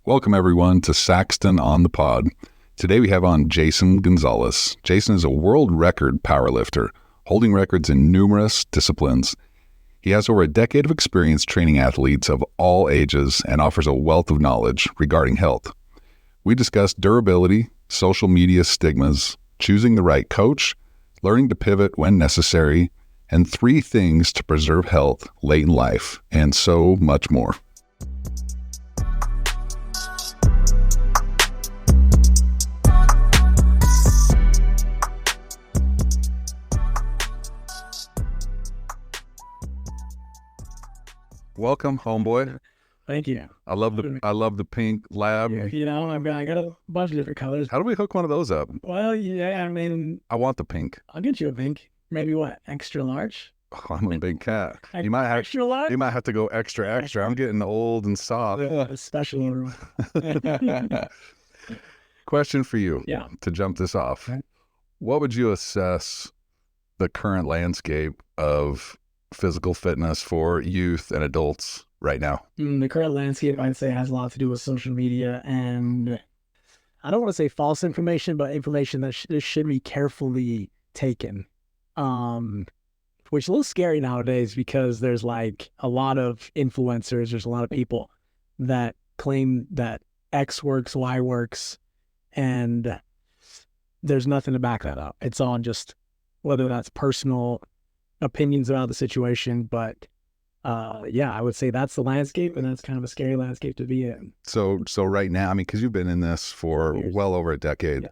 Welcome everyone to Saxton on the Pod. Today we have on Jason Gonzales. Jason is a world record powerlifter, holding records in numerous disciplines. He has over a decade of experience training athletes of all ages and offers a wealth of knowledge regarding health. We discuss durability, social media stigmas, choosing the right coach, learning to pivot when necessary, and 3 things to preserve health late in life, and so much more. Welcome, homeboy. Thank you. I love the pink lab. Yeah, I got a bunch of different colors. How do we hook one of those up? Well, yeah, I mean, I want the pink. I'll get you a pink. Maybe what? Extra large? Oh, I'm a big cat. Extra large? You might have to go extra. I'm getting old and soft. A special order. Question for you. Yeah. To jump this off. Okay. What would you assess the current landscape of physical fitness for youth and adults right now? The current landscape, I'd say, has a lot to do with social media and I don't want to say false information, but information that should be carefully taken. Which is a little scary nowadays because there's like a lot of influencers, there's a lot of people that claim that X works, Y works, and there's nothing to back that up. It's all just whether that's personal opinions about the situation, but yeah, I would say that's the landscape, and that's kind of a scary landscape to be in. So right now, I mean, because you've been in this for well over a decade, yeah.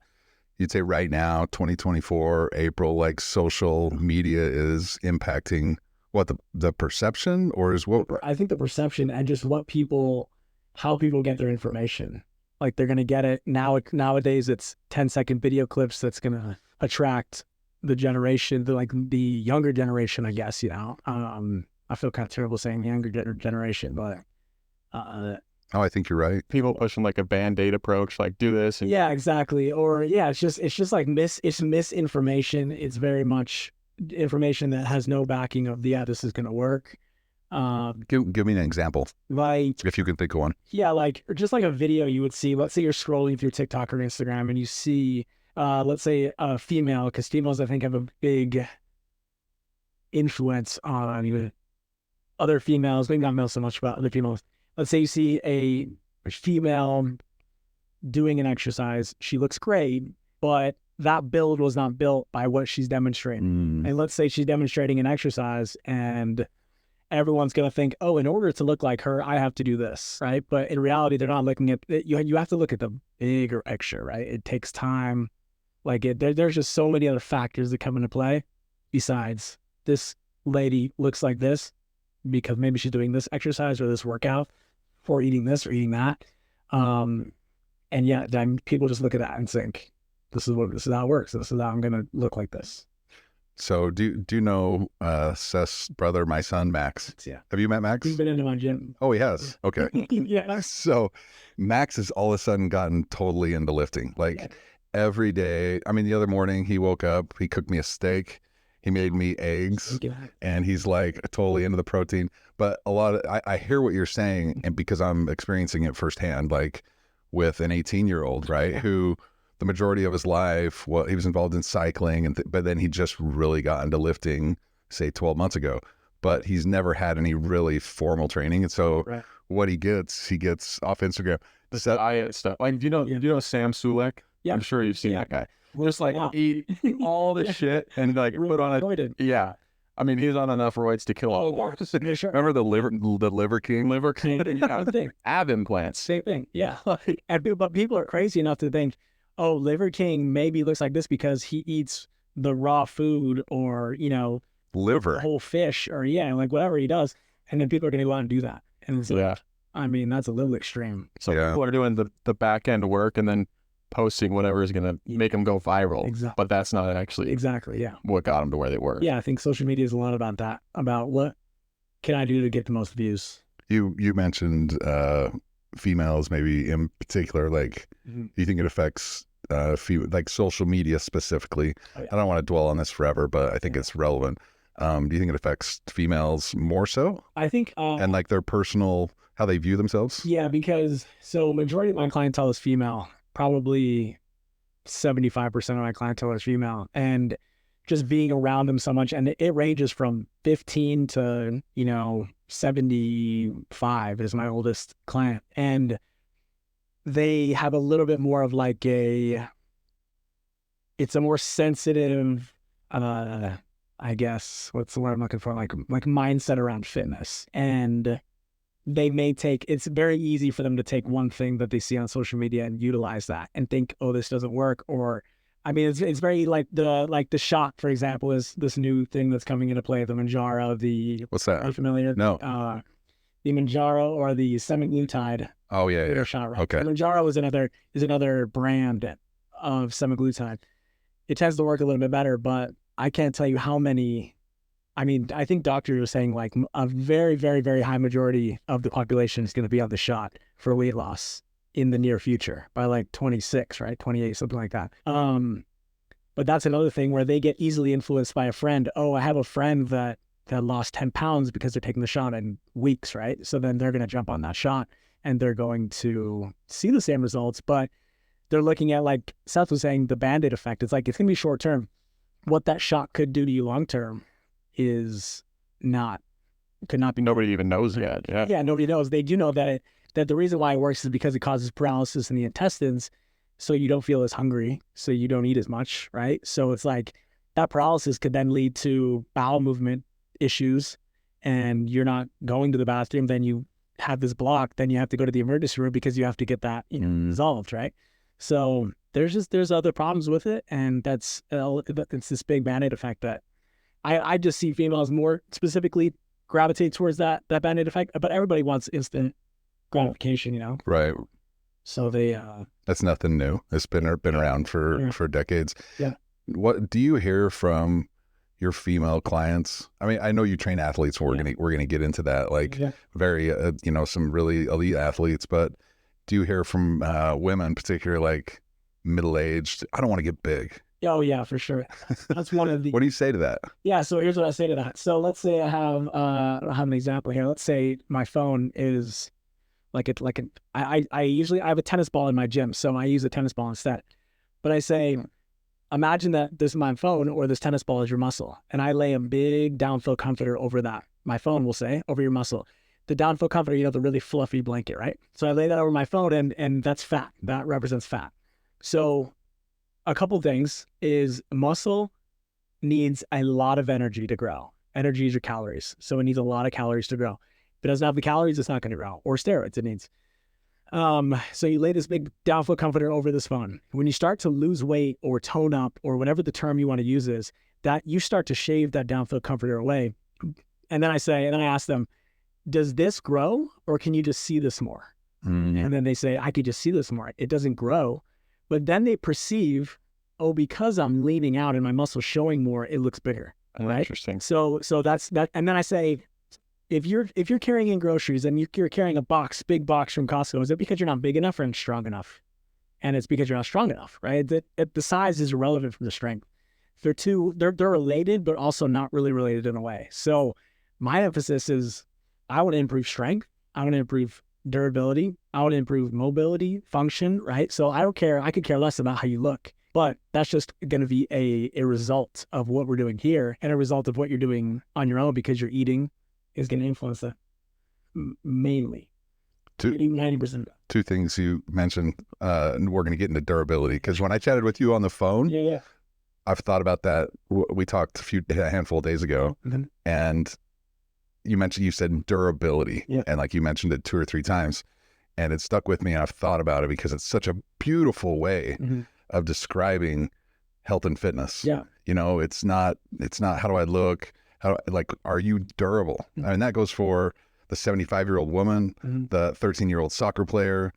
You'd say right now, 2024, April, like social media is impacting what, the perception, or is what? I think the perception and just how people get their information. Like they're going to get it nowadays. It's 10-second video clips that's going to attract the generation, the younger generation, I guess, I feel kind of terrible saying younger generation, but I think you're right. People pushing like a Band-Aid approach, like do this. And... Yeah, exactly. Or yeah, it's just like misinformation. It's very much information that has no backing of this is going to work. Give me an example. Like, if you can think of one. Yeah, like just like a video you would see. Let's say you're scrolling through TikTok or Instagram and you see, let's say a female, because females I think have a big influence on other females, maybe not males so much, but other females. Let's say you see a female doing an exercise. She looks great, but that build was not built by what she's demonstrating. And let's say she's demonstrating an exercise and everyone's going to think, oh, in order to look like her, I have to do this, right? But in reality, they're not looking at it. You have to look at the bigger picture, right? It takes time. There's just so many other factors that come into play besides this lady looks like this because maybe she's doing this exercise or this workout or eating this or eating that. And yeah, then people just look at that and think, this is how it works. This is how I'm going to look like this. So do you know Seth's brother, my son, Max? Yeah. Have you met Max? He's been into my gym. Oh, he has? Okay. Yeah. So Max has all of a sudden gotten totally into lifting. Every day. I mean, the other morning he woke up, he cooked me a steak. He made me eggs, and he's like totally into the protein. But I hear what you're saying, and because I'm experiencing it firsthand, like with an 18-year-old, right, who the majority of his life, he was involved in cycling, but then he just really got into lifting, say 12 months ago. But he's never had any really formal training, and so what he gets off Instagram. The diet stuff. Like, do you know Sam Sulek? Yeah, I'm sure you've seen that guy. Just eat all the shit and put on it. Yeah. I mean, he's on enough roids to kill all horse. Sure. Remember the liver king? Liver king. Yeah. Ab implants. Same thing. Yeah. But people are crazy enough to think, oh, Liver King maybe looks like this because he eats the raw food or, liver, whole fish or whatever he does. And then people are going to go out and do that. And it's I mean, that's a little extreme. So people are doing the back end work and then posting whatever is going to make them go viral. Exactly. But that's not actually what got them to where they were. Yeah, I think social media is a lot about that, about what can I do to get the most views. You mentioned females maybe in particular, do you think it affects social media specifically? Oh, yeah. I don't want to dwell on this forever, but I think it's relevant. Do you think it affects females more so? I think... and their personal how they view themselves? Yeah, because so majority of my clientele is female, probably 75% of my clientele is female, and just being around them so much, and it ranges from 15 to 75 is my oldest client, and they have a little bit more of like it's a more sensitive, I guess what's the word I'm looking for, like mindset around fitness, and they may take, it's very easy for them to take one thing that they see on social media and utilize that and think, oh, this doesn't work. Or, I mean, it's very like the shot, for example, is this new thing that's coming into play, the Manjaro, What's that? are you familiar? No. The Manjaro or the semaglutide. Oh yeah. Shot, right? Okay. The Manjaro is another brand of semaglutide. It tends to work a little bit better, but I can't tell you how many. I mean, I think doctors are saying like a very, very, very high majority of the population is going to be on the shot for weight loss in the near future by like 26, right? 28, something like that. But that's another thing where they get easily influenced by a friend. Oh, I have a friend that lost 10 pounds because they're taking the shot in weeks, right? So then they're going to jump on that shot and they're going to see the same results, but they're looking at, like Seth was saying, the Band-Aid effect. It's like, it's going to be short term. What that shot could do to you long term could not be. Nobody even knows yet. Yeah, nobody knows. They do know that the reason why it works is because it causes paralysis in the intestines, so you don't feel as hungry, so you don't eat as much, right? So it's like that paralysis could then lead to bowel movement issues, and you're not going to the bathroom, then you have this block, then you have to go to the emergency room because you have to get that resolved, right? So there's other problems with it, and it's this big Band-Aid effect that I just see females more specifically gravitate towards that Band-Aid effect, but everybody wants instant gratification, Right. So they That's nothing new. It's been around for decades. Yeah. What do you hear from your female clients? I mean, I know you train athletes. We're gonna get into that. Like very some really elite athletes, but do you hear from women, particularly like middle-aged? I don't want to get big. Oh yeah, for sure. That's one of the. What do you say to that? Yeah, so here's what I say to that. So let's say I have an example here. Let's say my phone is I usually have a tennis ball in my gym, so I use a tennis ball instead. But I say, imagine that this is my phone or this tennis ball is your muscle, and I lay a big downfill comforter over that. My phone will say over your muscle. The downfill comforter, the really fluffy blanket, right? So I lay that over my phone, and that's fat. That represents fat. So a couple things is muscle needs a lot of energy to grow. Energy is your calories. So it needs a lot of calories to grow. If it doesn't have the calories, it's not going to grow. Or steroids it needs. So you lay this big downfill comforter over this phone. When you start to lose weight or tone up or whatever the term you want to use is, that you start to shave that downfill comforter away. And then I ask them, does this grow or can you just see this more? And then they say, I could just see this more. It doesn't grow. But then they perceive, oh, because I'm leaning out and my muscle's showing more, it looks bigger. Right? Interesting. So that's that. And then I say, if you're carrying in groceries and you're carrying a big box from Costco, is it because you're not big enough or strong enough? And it's because you're not strong enough, right? The size is irrelevant from the strength. They're related, but also not really related in a way. So my emphasis is, I want to improve strength. I want to improve durability. I want to improve mobility, function, right? So I don't care. I could care less about how you look, but that's just going to be a result of what we're doing here and a result of what you're doing on your own, because your eating is going to influence that mainly. 90%. Two things you mentioned, and we're going to get into durability, because when I chatted with you on the phone, I've thought about that. We talked a handful of days ago, and you said durability, and like you mentioned it 2 or 3 times, and it stuck with me, and I've thought about it because it's such a beautiful way of describing health and fitness. It's not how do I look, are you durable? I mean, that goes for the 75-year-old woman, the 13-year-old soccer player,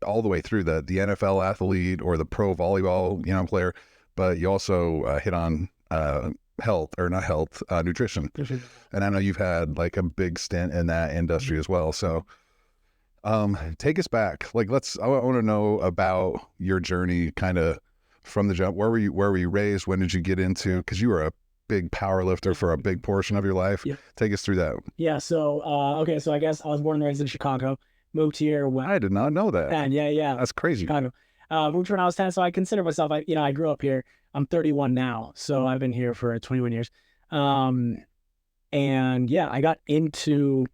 all the way through the NFL athlete or the pro volleyball player. But you also hit on nutrition. And I know you've had like a big stint in that industry as well. So take us back. I want to know about your journey kind of from the jump. Where were you raised? When did you get into, because you were big power lifter for a big portion of your life. Yeah. Take us through that. Yeah. So, okay. So I guess I was born and raised in Chicago, moved here when I did not know that. 10. Yeah. That's crazy. Chicago. Moved here when I was 10. So I consider myself, I grew up here. I'm 31 now. So I've been here for 21 years. And yeah, I got into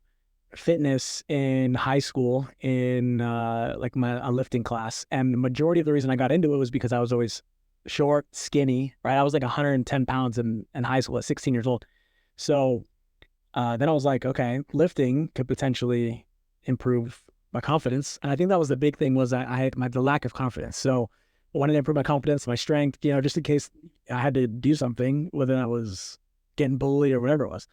fitness in high school in like a lifting class. And the majority of the reason I got into it was because I was always short, skinny, right? I was like 110 pounds in high school at 16 years old. So then I was like, okay, lifting could potentially improve my confidence. And I think that was the big thing, was I had the lack of confidence. So I wanted to improve my confidence, my strength, just in case I had to do something, whether that was getting bullied or whatever it was.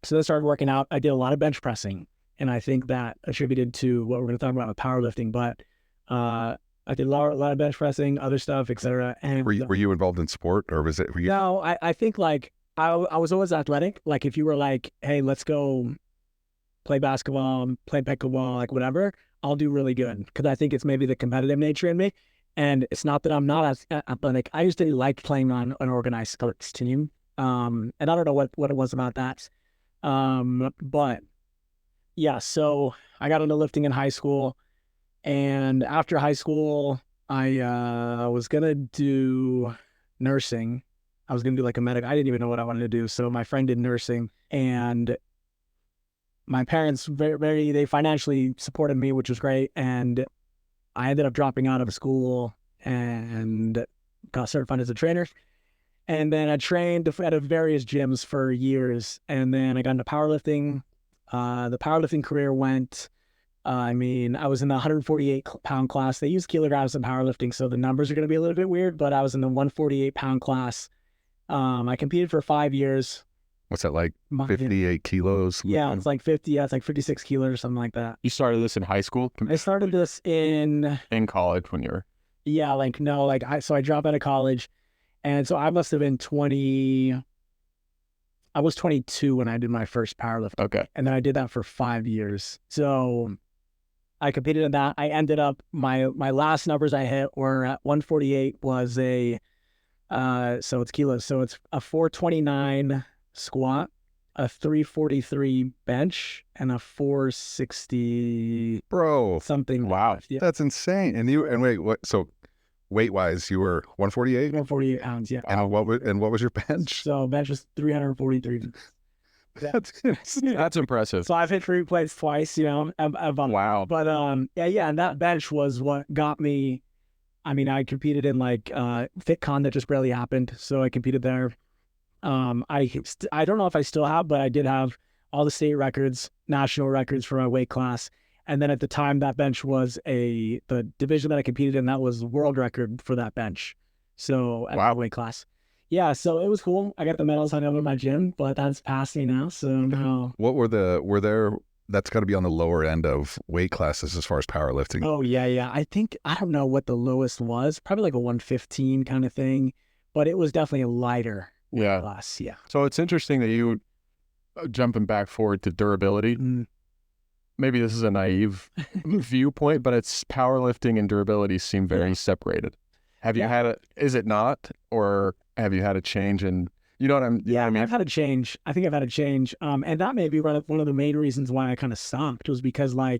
So I started working out. I did a lot of bench pressing, and I think that attributed to what we're going to talk about with powerlifting. But I did a lot of bench pressing, other stuff, etc. And were you involved in sport, or was it? No, I think like I was always athletic. Like if you were like, hey, let's go play basketball, play pickleball, like whatever, I'll do really good, because I think it's maybe the competitive nature in me. And it's not that I'm not as athletic. I used to like playing on an organized sports team. And I don't know what it was about that. But yeah, so I got into lifting in high school, and after high school, I was gonna do nursing. I was gonna do like a medic. I didn't even know what I wanted to do. So my friend did nursing, and my parents they financially supported me, which was great. And I ended up dropping out of school and got certified as a trainer. And then I trained at various gyms for years. And then I got into powerlifting. The powerlifting career went, I was in the 148-pound class. They use kilograms in powerlifting, so the numbers are going to be a little bit weird, but I was in the 148-pound class. I competed for 5 years. What's that, like 58 kilos? Yeah, it's like 50. Yeah, it's like 56 kilos or something like that. You started this in high school? I started this in college when you were... Yeah, so I dropped out of college. And so I must have been 20. I was 22 when I did my first powerlifting. Okay. And then I did that for 5 years. So I competed in that. I ended up, my last numbers I hit were at 148 was so it's kilos. So it's a 429 squat, a 343 bench, and a 460. Bro. Something. Wow. Yeah. That's insane. And wait, what? So weight wise, you were 148? 148 pounds, yeah. And what was your bench? So bench was 343. That's impressive. So I've hit free plates twice, Wow. But yeah, and that bench was what got me. I competed in like FitCon that just barely happened, so I competed there. I don't know if I still have, but I did have all the state records, national records for my weight class. And then at the time, that bench was the division that I competed in, that was world record for that bench. So at the weight class. Yeah, so it was cool. I got the medals hung up in my gym, but that's past me now. So no. What were there, that's got to be on the lower end of weight classes as far as powerlifting. Oh, yeah. I don't know what the lowest was, probably like a 115 kind of thing, but it was definitely a lighter weight class. Yeah. So it's interesting that you, jumping back forward to durability, maybe this is a naive viewpoint, but it's powerlifting and durability seem very separated. Have you had is it not, or have you had a change in, what I'm, I've had a change. I think I've had a change. And that may be one of the main reasons why I kind of stopped, was because I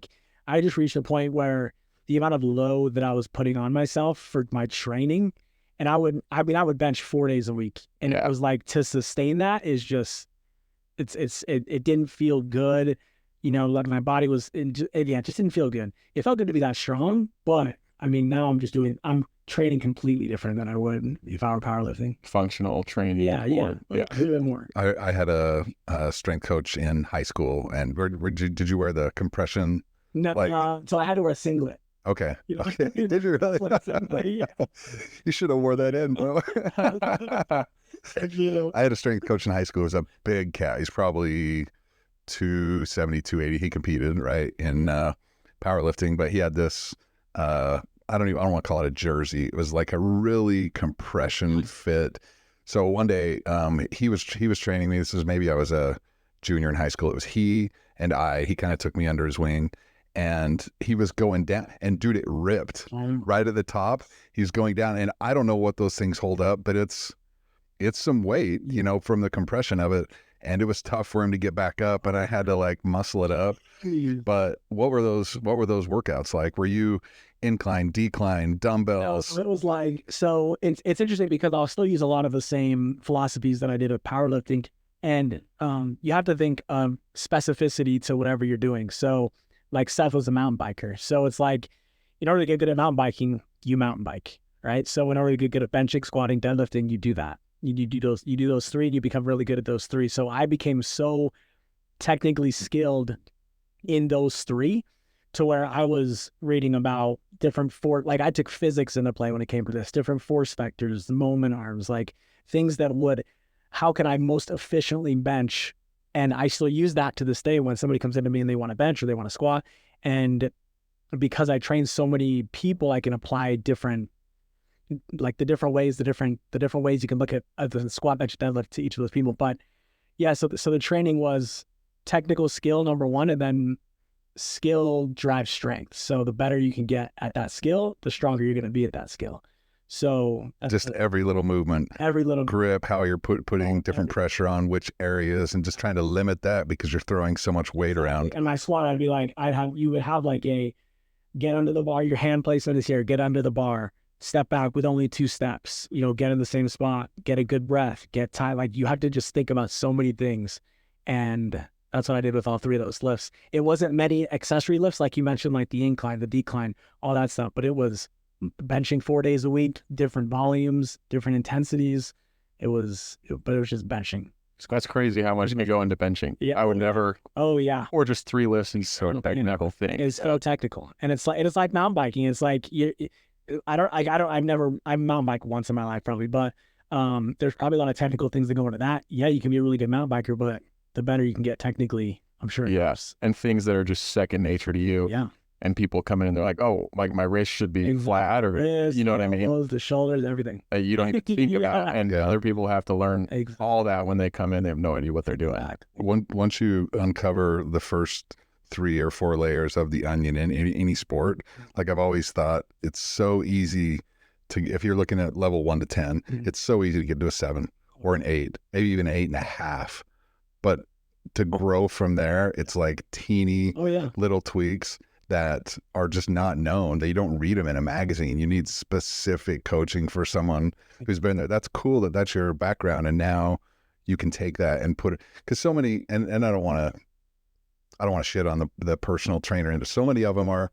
just reached a point where the amount of load that I was putting on myself for my training, and I would bench 4 days a week. And it was like, to sustain that is just, it didn't feel good. Like my body was, it just didn't feel good. It felt good to be that strong, but now I'm training completely different than I would if I were powerlifting. Functional training. Yeah. A little bit more. I had a strength coach in high school, and did you wear the compression? No, so I had to wear a singlet. Okay. Okay. Did you really? Yeah. You should have wore that in, bro. I had a strength coach in high school. He was a big cat. He's probably 270, 280. He competed in powerlifting, but he had this I don't want to call it a jersey. It was like a really compression fit. So one day he was training me. This is maybe I was a junior in high school. It was he and he kind of took me under his wing, and he was going down, and dude, it ripped right at the top. He's going down, and I don't know what those things hold up, but it's some weight, you know, from the compression of it. And it was tough for him to get back up, and I had to like muscle it up. But what were those workouts like? Were you incline, decline, dumbbells? No, it was like, so it's interesting because I'll still use a lot of the same philosophies that I did with powerlifting. And you have to think specificity to whatever you're doing. So like Seth was a mountain biker. So it's like, in order to get good at mountain biking, you mountain bike, right? So in order to get good at benching, squatting, deadlifting, you do that. You do those three, and you become really good at those three. So I became so technically skilled in those three to where I was reading about different like I took physics into play when it came to this, different force vectors, the moment arms, like things that how can I most efficiently bench? And I still use that to this day when somebody comes into me and they want to bench or they want to squat. And because I train so many people, I can apply different, like the different ways you can look at the squat, bench, deadlift to each of those people. But yeah, so the training was technical skill, number one, and then skill drives strength. So the better you can get at that skill, the stronger you're going to be at that skill. So just every little movement, every little grip, how you're putting different pressure on which areas, and just trying to limit that because you're throwing so much weight around. And my squat, I'd be like, you would have like a get under the bar, your hand placement is here, get under the bar, step back with only 2 steps, you know, get in the same spot, get a good breath, get tight. Like you have to just think about so many things. And that's what I did with all 3 of those lifts. It wasn't many accessory lifts, like you mentioned, like the incline, the decline, all that stuff, but it was benching 4 days a week, different volumes, different intensities. But it was just benching. So that's crazy how much can go into benching. Yeah. I would never. Oh yeah. Or just 3 lifts and so technical thing. It's so technical, and it's like mountain biking. It's like I mountain bike once in my life probably, but there's probably a lot of technical things that go into that. Yeah, you can be a really good mountain biker, but the better you can get technically, I'm sure. Yes, and things that are just second nature to you. Yeah. And people come in and they're like, oh, like my wrist should be flat, or you know what I mean? The shoulders, everything. You don't even think about it. And other people have to learn all that when they come in. They have no idea what they're doing. Once you uncover the first 3 or 4 layers of the onion in any sport, like I've always thought, it's so easy to, if you're looking at level 1 to 10, it's so easy to get to a 7 or an 8, maybe even 8.5. But to grow from there, it's like teeny little tweaks that are just not known, that you don't read them in a magazine. You need specific coaching for someone who's been there. That's cool that that's your background, and now you can take that and put it, because so many, and I don't want to shit on the personal trainer, and so many of them are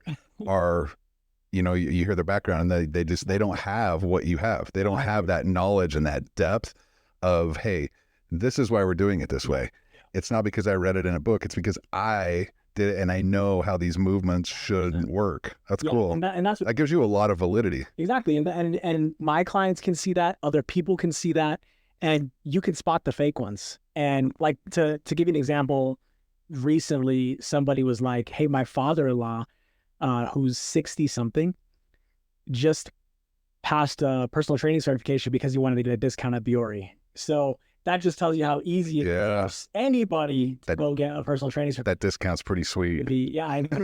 you know, you hear their background and they don't have what you have. They don't have that knowledge and that depth of, hey, this is why we're doing it this way. It's not because I read it in a book. It's because I did it and I know how these movements should work. That's cool. And that gives you a lot of validity. Exactly. And my clients can see that. Other people can see that. And you can spot the fake ones. And like to give you an example, recently somebody was like, hey, my father-in-law, who's 60 something, just passed a personal training certification because he wanted to get a discount at Biore. So that just tells you how easy it is for anybody to go get a personal training certificate. That discount's pretty sweet. I do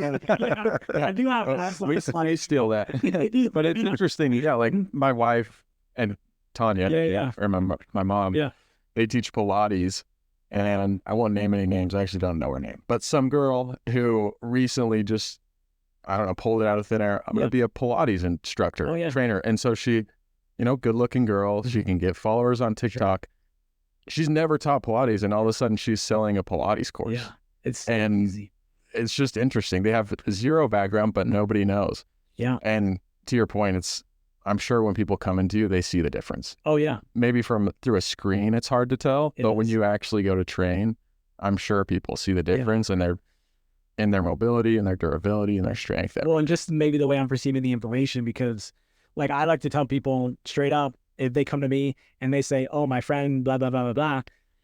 have that. We steal that. But it's interesting. Yeah, like my wife and Tanya, or my mom, they teach Pilates. And I won't name any names. I actually don't know her name. But some girl who recently just, I don't know, pulled it out of thin air. I'm going to be a Pilates instructor, trainer. And so she, you know, good looking girl. She can get followers on TikTok. She's never taught Pilates, and all of a sudden she's selling a Pilates course. Yeah, it's so and easy. It's just interesting. They have 0 background, but nobody knows. Yeah. And to your point, I'm sure when people come into you, they see the difference. Oh yeah. Maybe through a screen, it's hard to tell, but when you actually go to train, I'm sure people see the difference in their mobility and their durability and their strength. Well, and just maybe the way I'm perceiving the information, because like I like to tell people straight up, if they come to me and they say, oh, my friend, blah, blah, blah, blah, blah,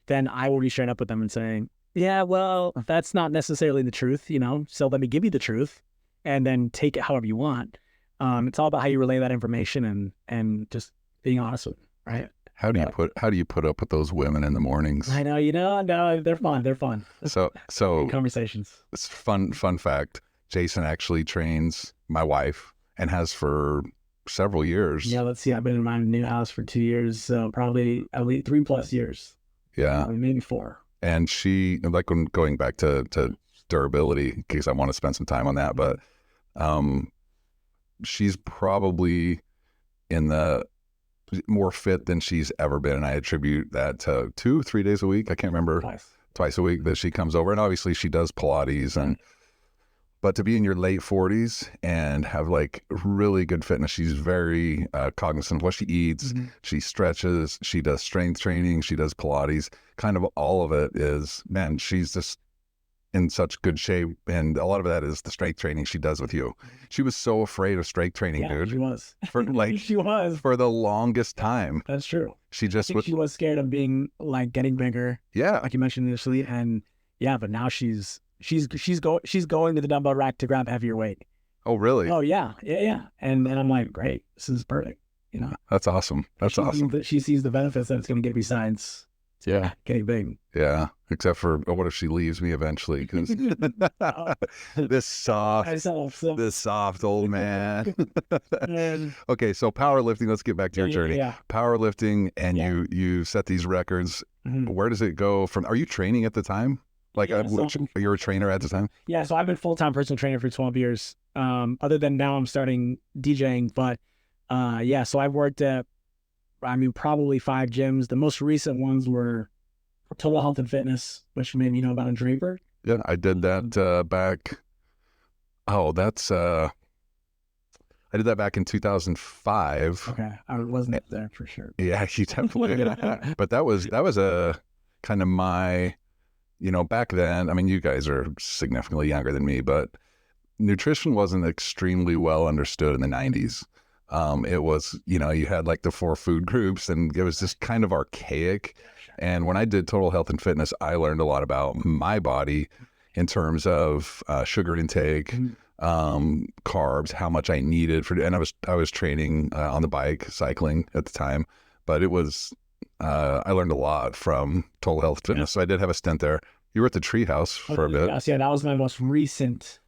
then I will be straight up with them and saying, yeah, well, that's not necessarily the truth, you know, so let me give you the truth and then take it however you want. It's all about how you relay that information and just being honest with them, right? How do you put up with those women in the mornings? I know, no, they're fun. They're fun. So conversations. It's fun fact. Jason actually trains my wife and has for several years. Yeah, let's see. I've been in my new house for 2 years, so probably at least 3+ years. Yeah. Maybe 4. And she, like, when going back to durability, in case I want to spend some time on that, but she's probably in the more fit than she's ever been. And I attribute that to 2-3 days a week. I can't remember. Twice a week that she comes over. And obviously she does Pilates but to be in your late 40s and have like really good fitness, she's very cognizant of what she eats. She stretches, she does strength training, she does Pilates. Kind of all of it is, man, she's just in such good shape. And a lot of that is the strength training she does with you. She was so afraid of strength training, dude. She was. For like, she was. For the longest time. That's true. She just she was scared of being like getting bigger. Yeah. Like you mentioned initially. And yeah, but now she's going to the dumbbell rack to grab heavier weight. Oh, really? Oh, yeah. And I'm like, great, this is perfect. You know, that's awesome. That's awesome. She sees the benefits that it's going to get besides getting big. Yeah, except for what if she leaves me eventually? Because this soft old man. Okay, so powerlifting. Let's get back to your journey. Yeah. Powerlifting, and you set these records. Where does it go from? Are you training at the time? Like, you're a trainer at the time? Yeah, so I've been full-time personal trainer for 12 years. Other than now I'm starting DJing. But so I've worked at, probably 5 gyms. The most recent ones were Total Health and Fitness, which maybe you know about in Draper. Yeah, I did that back. Oh, I did that back in 2005. Okay, I wasn't there for sure. Yeah, you definitely did. But that was a kind of my... back then, you guys are significantly younger than me, but nutrition wasn't extremely well understood in the 90s. It was, you had like the 4 food groups, and it was just kind of archaic. And when I did Total Health and Fitness, I learned a lot about my body in terms of sugar intake, carbs, how much I needed and I was training on the bike, cycling at the time, but it was, I learned a lot from Total Health Fitness. So I did have a stint there. You were at the Treehouse for a bit. Yeah, that was my most recent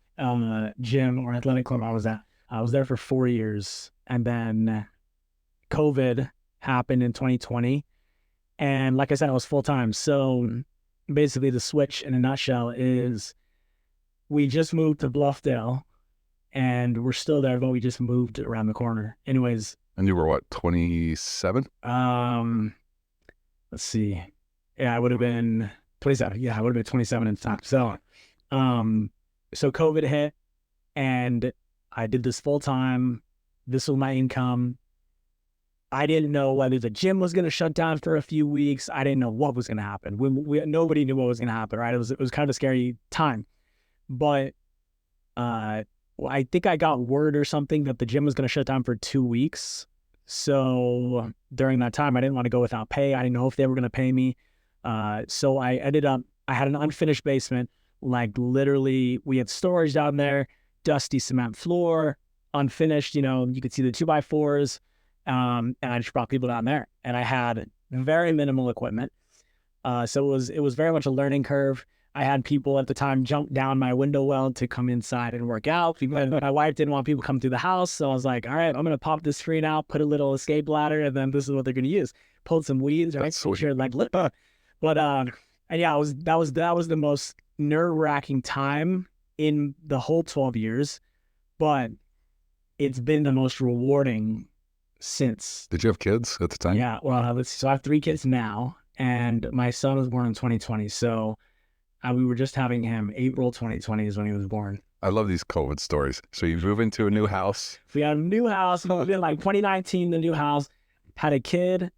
gym or athletic club I was at. I was there for 4 years, and then COVID happened in 2020. And like I said, I was full-time. So basically the switch in a nutshell is we just moved to Bluffdale, and we're still there, but we just moved around the corner. Anyways. And you were what, 27? Let's see. Yeah, I would have been 27. Yeah, I would have been 27 at the time. So COVID hit, and I did this full time. This was my income. I didn't know whether the gym was going to shut down for a few weeks. I didn't know what was going to happen. Nobody knew what was going to happen, right? It was kind of a scary time. But I think I got word or something that the gym was going to shut down for 2 weeks. So during that time, I didn't want to go without pay. I didn't know if they were going to pay me. So I had an unfinished basement. Like literally, we had storage down there, dusty cement floor, unfinished. You could see the 2x4s. And I just brought people down there, and I had very minimal equipment. So it was very much a learning curve. I had people at the time jump down my window well to come inside and work out. My wife didn't want people to come through the house. So I was like, all right, I'm going to pop this screen out, put a little escape ladder, and then this is what they're going to use. Pulled some weeds, right? Sure, like lip. But, and yeah, that was the most nerve-wracking time in the whole 12 years, but it's been the most rewarding since. Did you have kids at the time? Yeah, well, let's see. So I have 3 kids now, and my son was born in 2020. So we were just having him. April 2020 is when he was born. I love these COVID stories. So you move into a new house. We had a new house. Moved in like 2019, the new house. Had a kid.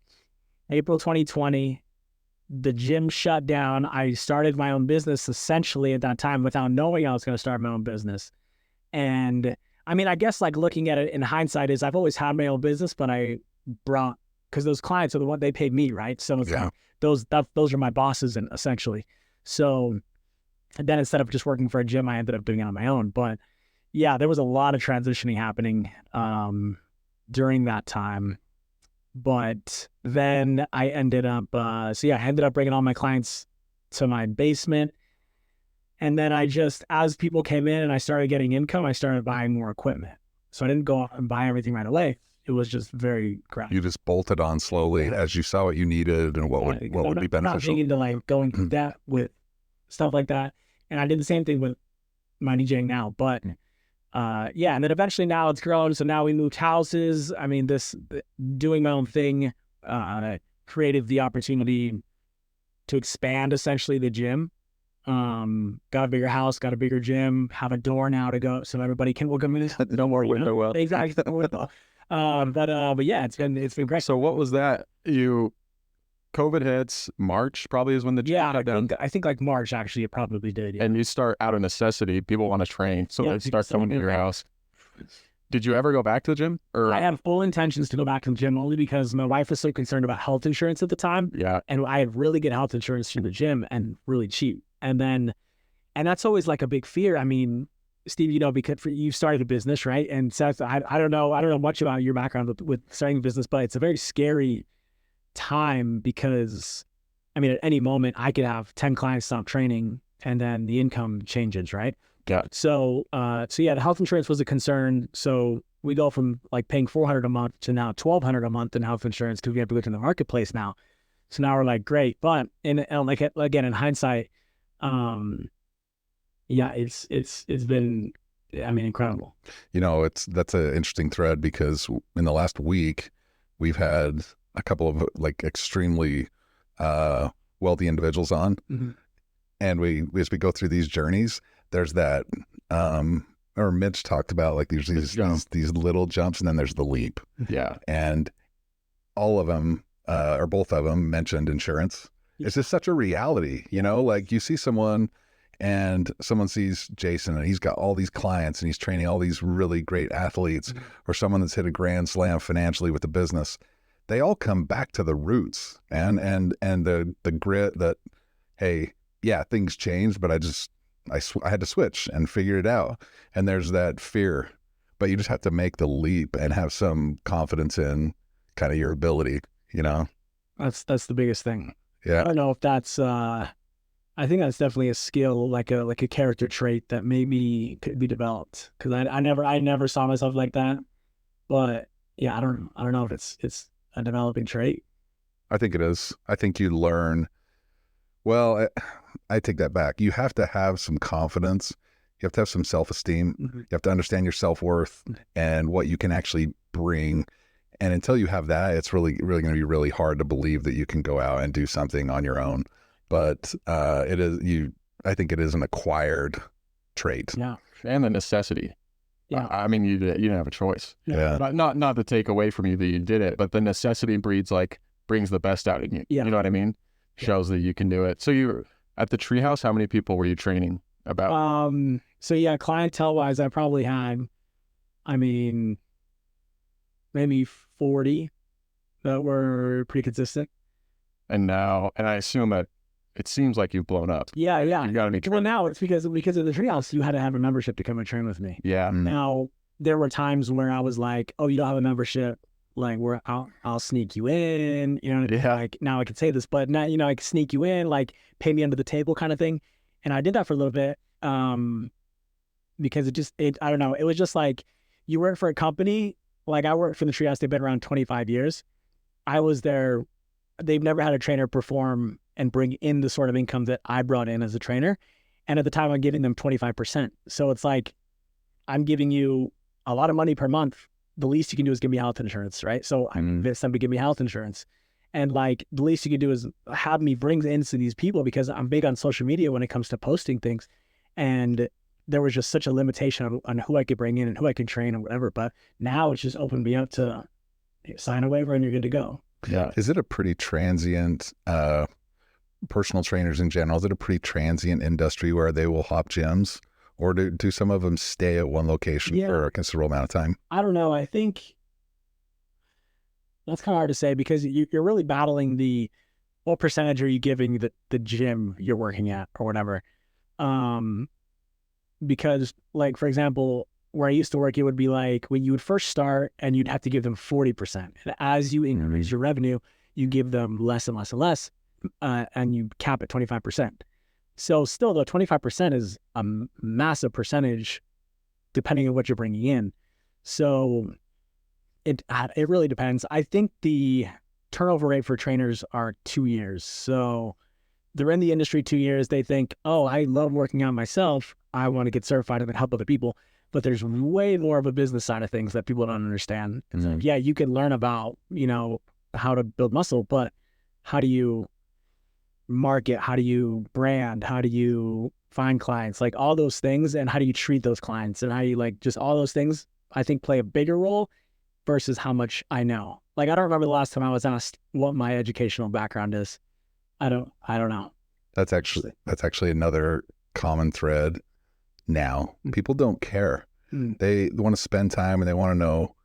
April 2020. The gym shut down. I started my own business essentially at that time without knowing I was going to start my own business. And I guess like looking at it in hindsight is I've always had my own business, but I brought, because those clients are the one they paid me, right? So it's like those are my bosses, and essentially. So then instead of just working for a gym, I ended up doing it on my own. But yeah, there was a lot of transitioning happening during that time. But then I ended up, I ended up bringing all my clients to my basement. And then as people came in and I started getting income, I started buying more equipment. So I didn't go out and buy everything right away. it was just very gradual. You just bolted on slowly as you saw what you needed and what would be I'm not beneficial. big into like going through that with stuff like that. And I did the same thing with my DJing now, but yeah. And then eventually now it's grown. So now we moved houses. I mean, doing my own thing created the opportunity to expand essentially the gym. Got a bigger house, got a bigger gym, have a door now to go so everybody can welcome me. No more window well. Exactly. But yeah, it's been great. So what was that? COVID hits, March probably is when the gym shut down. I think like March actually it probably did. Yeah. And you start out of necessity. People want to train, so they start coming to your house. Did you ever go back to the gym? Or I had full intentions to go back to the gym only because my wife was so concerned about health insurance at the time. Yeah. And I had really good health insurance through the gym and really cheap. And that's always like a big fear. I mean, Steve, you know, because you started a business, right? And Seth, I don't know much about your background with starting a business, but it's a very scary time because, I mean, at any moment I could have 10 clients stop training and then the income changes, right? Yeah. So yeah, the health insurance was a concern. So we go from like paying $400 a month to now $1,200 a month in health insurance because we have to look in the marketplace now. So now we're like, great. But like again, in hindsight, yeah, it's been, I mean, incredible. You know, that's an interesting thread because in the last week we've had a couple of like extremely wealthy individuals on, and as we go through these journeys, there's that or Mitch talked about like these little jumps, and then there's the leap. Yeah, and all of them or both of them mentioned insurance. It's just such a reality, you know. Like you see someone and someone sees Jason and he's got all these clients and he's training all these really great athletes, or someone that's hit a grand slam financially with the business. They all come back to the roots and the grit that, hey, yeah, things changed, but I had to switch and figure it out. And there's that fear, but you just have to make the leap and have some confidence in kind of your ability, you know? That's the biggest thing. Yeah. I don't know if that's, I think that's definitely a skill, like a character trait that maybe could be developed. Cause I never saw myself like that, but yeah, I don't know if it's a developing trait. I think it is. I think you learn. Well, I take that back. You have to have some confidence. You have to have some self-esteem. You have to understand your self-worth and what you can actually bring. And until you have that, it's really, really going to be really hard to believe that you can go out and do something on your own. But I think it is an acquired trait. Yeah. And the necessity. Yeah. I mean, you didn't have a choice. Yeah. Not to take away from you that you did it, but the necessity brings the best out in you. Yeah. You know what I mean? Shows that you can do it. So you at the treehouse, how many people were you training about? So yeah, clientele wise, I probably had, I mean, maybe 40 that were pretty consistent. And I assume that it seems like you've blown up. Yeah. You got to be. Well, now it's because of the treehouse, you had to have a membership to come and train with me. Yeah. Now there were times where I was like, oh, you don't have a membership, like where I'll sneak you in, you know. Yeah. Like now I can say this, but now, you know, I can sneak you in, like pay me under the table kind of thing. And I did that for a little bit, because I don't know, it was just like you work for a company. Like I worked for the treehouse, they've been around 25 years. I was there. They've never had a trainer perform and bring in the sort of income that I brought in as a trainer. And at the time I'm giving them 25%. So it's like, I'm giving you a lot of money per month. The least you can do is give me health insurance, right? So I convinced them to give me health insurance. And like the least you can do is have me bring in to these people, because I'm big on social media when it comes to posting things. And there was just such a limitation on who I could bring in and who I could train and whatever. But now it's just opened me up to sign a waiver and you're good to go. Yeah. Is it a pretty transient, personal trainers in general, is it a pretty transient industry where they will hop gyms, or do some of them stay at one location for a considerable amount of time? I don't know. I think that's kind of hard to say, because you're really battling what percentage are you giving the gym you're working at or whatever. Because like, for example, where I used to work, it would be like when you would first start and you'd have to give them 40%. And as you increase your revenue, you give them less and less and less, and you cap at 25%. So still though, 25% is a massive percentage depending on what you're bringing in. So It really depends. I think the turnover rate for trainers are 2 years. So they're in the industry 2 years. They think, oh, I love working out myself. I want to get certified and help other people. But there's way more of a business side of things that people don't understand. It's like, yeah, you can learn about, how to build muscle, but how do you market? How do you brand? How do you find clients? Like all those things, and how do you treat those clients? And how you just all those things, I think, play a bigger role versus how much I know. Like, I don't remember the last time I was asked what my educational background is. I don't know. That's actually another common thread now. People don't care. They want to spend time and they want to know,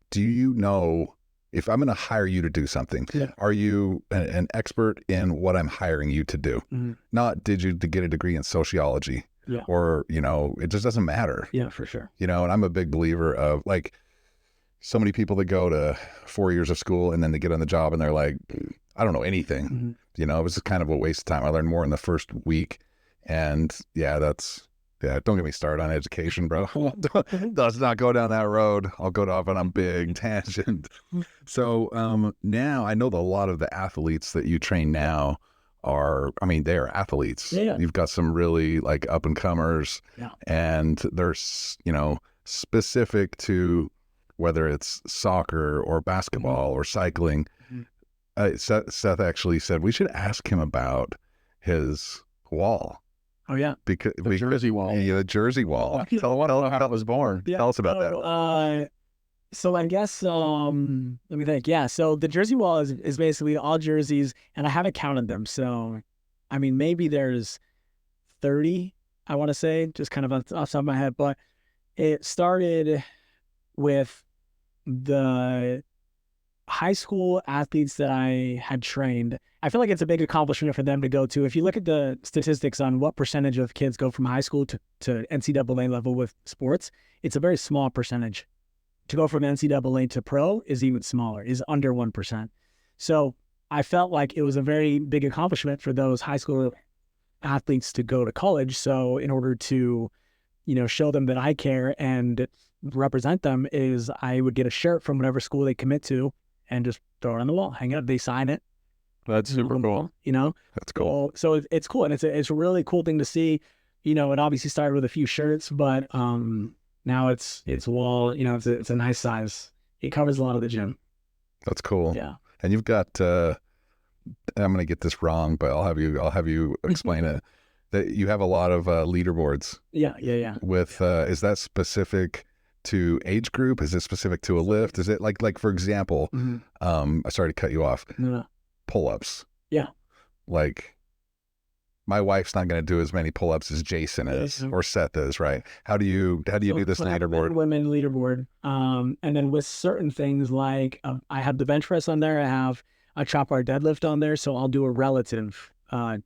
do you know if I'm going to hire you to do something, are you an expert in what I'm hiring you to do? Not did you get a degree in sociology or, it just doesn't matter. Yeah, for sure. And I'm a big believer of like so many people that go to 4 years of school and then they get on the job and they're like, I don't know anything. It was just kind of a waste of time. I learned more in the first week. And don't get me started on education, bro. Let's not go down that road. I'll go off on a big tangent. So now I know that a lot of the athletes that you train now they're athletes. Yeah. You've got some really like up and comers, and they're specific to whether it's soccer or basketball or cycling. Seth actually said we should ask him about his wall. Oh yeah, because the Jersey wall. Yeah, the Jersey wall. Tell how it was born. Yeah. Tell us about that. So I guess let me think. Yeah, so the Jersey wall is basically all jerseys, and I haven't counted them. So, I mean, maybe there's 30. I want to say, just kind of off the top of my head, but it started with the high school athletes that I had trained. I feel like it's a big accomplishment for them to go to. If you look at the statistics on what percentage of kids go from high school to NCAA level with sports, it's a very small percentage. To go from NCAA to pro is even smaller, is under 1%. So I felt like it was a very big accomplishment for those high school athletes to go to college. So in order to, show them that I care and represent them, is I would get a shirt from whatever school they commit to and just throw it on the wall, hang it up. They sign it. That's super cool. That's cool. So it's cool, and it's a really cool thing to see. It obviously started with a few shirts, but now it's a wall. It's a nice size. It covers a lot of the gym. That's cool. Yeah. And you've got I'm gonna get this wrong, but I'll have you explain it. That you have a lot of leaderboards. Yeah. With is that specific to age group? Is it specific to a lift? Is it like for example, I sorry to cut you off. No. Pull-ups. Yeah. Like my wife's not going to do as many pull-ups as Jason is or Seth is, right? How do you do this leaderboard? Women leaderboard. And then with certain things like I have the bench press on there. I have a chop bar deadlift on there. So I'll do a relative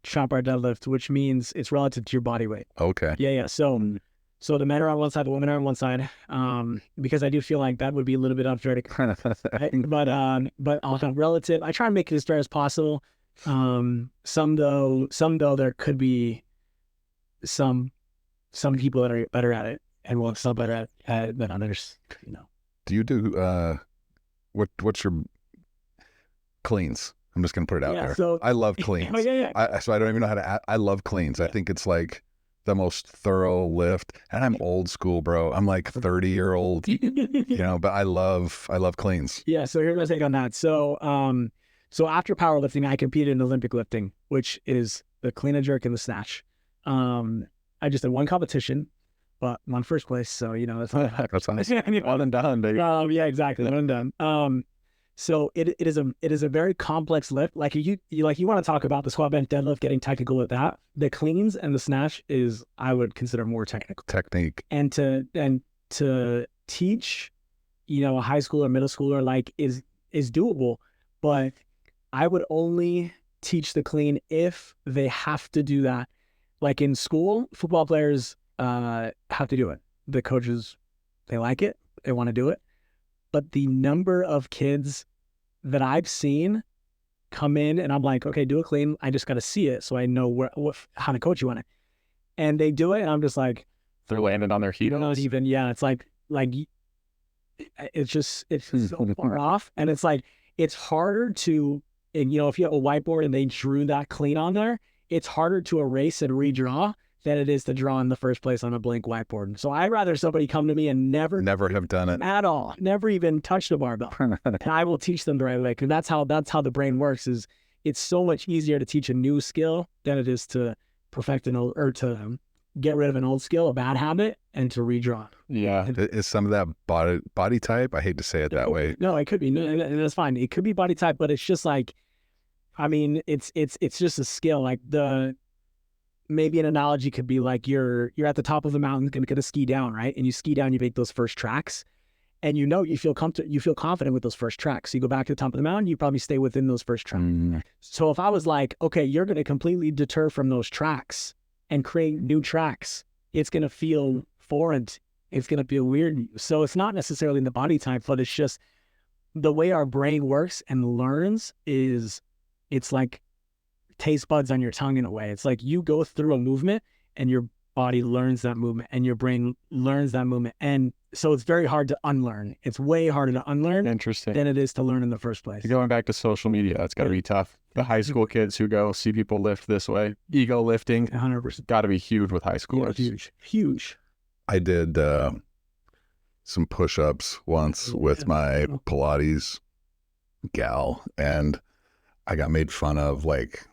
chop bar deadlift, which means it's relative to your body weight. Okay. Yeah. So the men are on one side, the women are on one side, because I do feel like that would be a little bit unfair to, but also relative. I try and make it as fair as possible. Some though there could be some people that are better at it and will excel better at it than others. Do you do what's your cleans? I'm just gonna put it out there. So I love cleans. So I don't even know how to. I love cleans. I think it's like the most thorough lift, and I'm old school, bro. I'm like 30-year-old, but I love cleans. Yeah. So here's my take on that. So after powerlifting, I competed in Olympic lifting, which is the clean and jerk and the snatch. I just did one competition, but I'm on first place. So, that's nice. One and done, baby. Yeah, exactly. One and done. So it is a very complex lift. Like you want to talk about the squat, bench, deadlift, getting technical with that. The cleans and the snatch is, I would consider, more technical technique. And to teach, a high schooler or middle schooler is doable, but I would only teach the clean if they have to do that. Like in school, football players have to do it. The coaches, they like it, they want to do it. But the number of kids that I've seen come in and I'm like, okay, do a clean. I just got to see it so I know how to coach you on it. And they do it and I'm just like, they're landing on their heels. Not even, yeah. It's like it's so far off, and it's like it's harder to, and if you have a whiteboard and they drew that clean on there, it's harder to erase and redraw than it is to draw in the first place on a blank whiteboard. So I'd rather somebody come to me and never have done it at all, never even touch the barbell, and I will teach them the right way, because that's how the brain works. Is it's so much easier to teach a new skill than it is to perfect an old, or to get rid of an old skill, a bad habit, and to redraw. Yeah. Is some of that body type? I hate to say it that way. No, it could be. No, that's fine. It could be body type, but it's just like, I mean, it's just a skill. Like maybe an analogy could be like you're at the top of the mountain, gonna ski down, right? And you ski down, you make those first tracks, and you feel confident with those first tracks. So you go back to the top of the mountain, you probably stay within those first tracks. So if I was like, okay, you're gonna completely deter from those tracks and create new tracks, it's gonna feel foreign. It's gonna feel weird. So it's not necessarily the body type, but it's just the way our brain works and learns. It's like taste buds on your tongue in a way. It's like you go through a movement and your body learns that movement and your brain learns that movement. And so it's very hard to unlearn. It's way harder to unlearn Interesting. than it is to learn in the first place. Going back to social media, that's got to be tough. The high school kids who go see people lift this way, ego lifting, 100%. got to be huge with high schoolers. Yeah, huge. I did some push-ups once with my Pilates gal, and I got made fun of like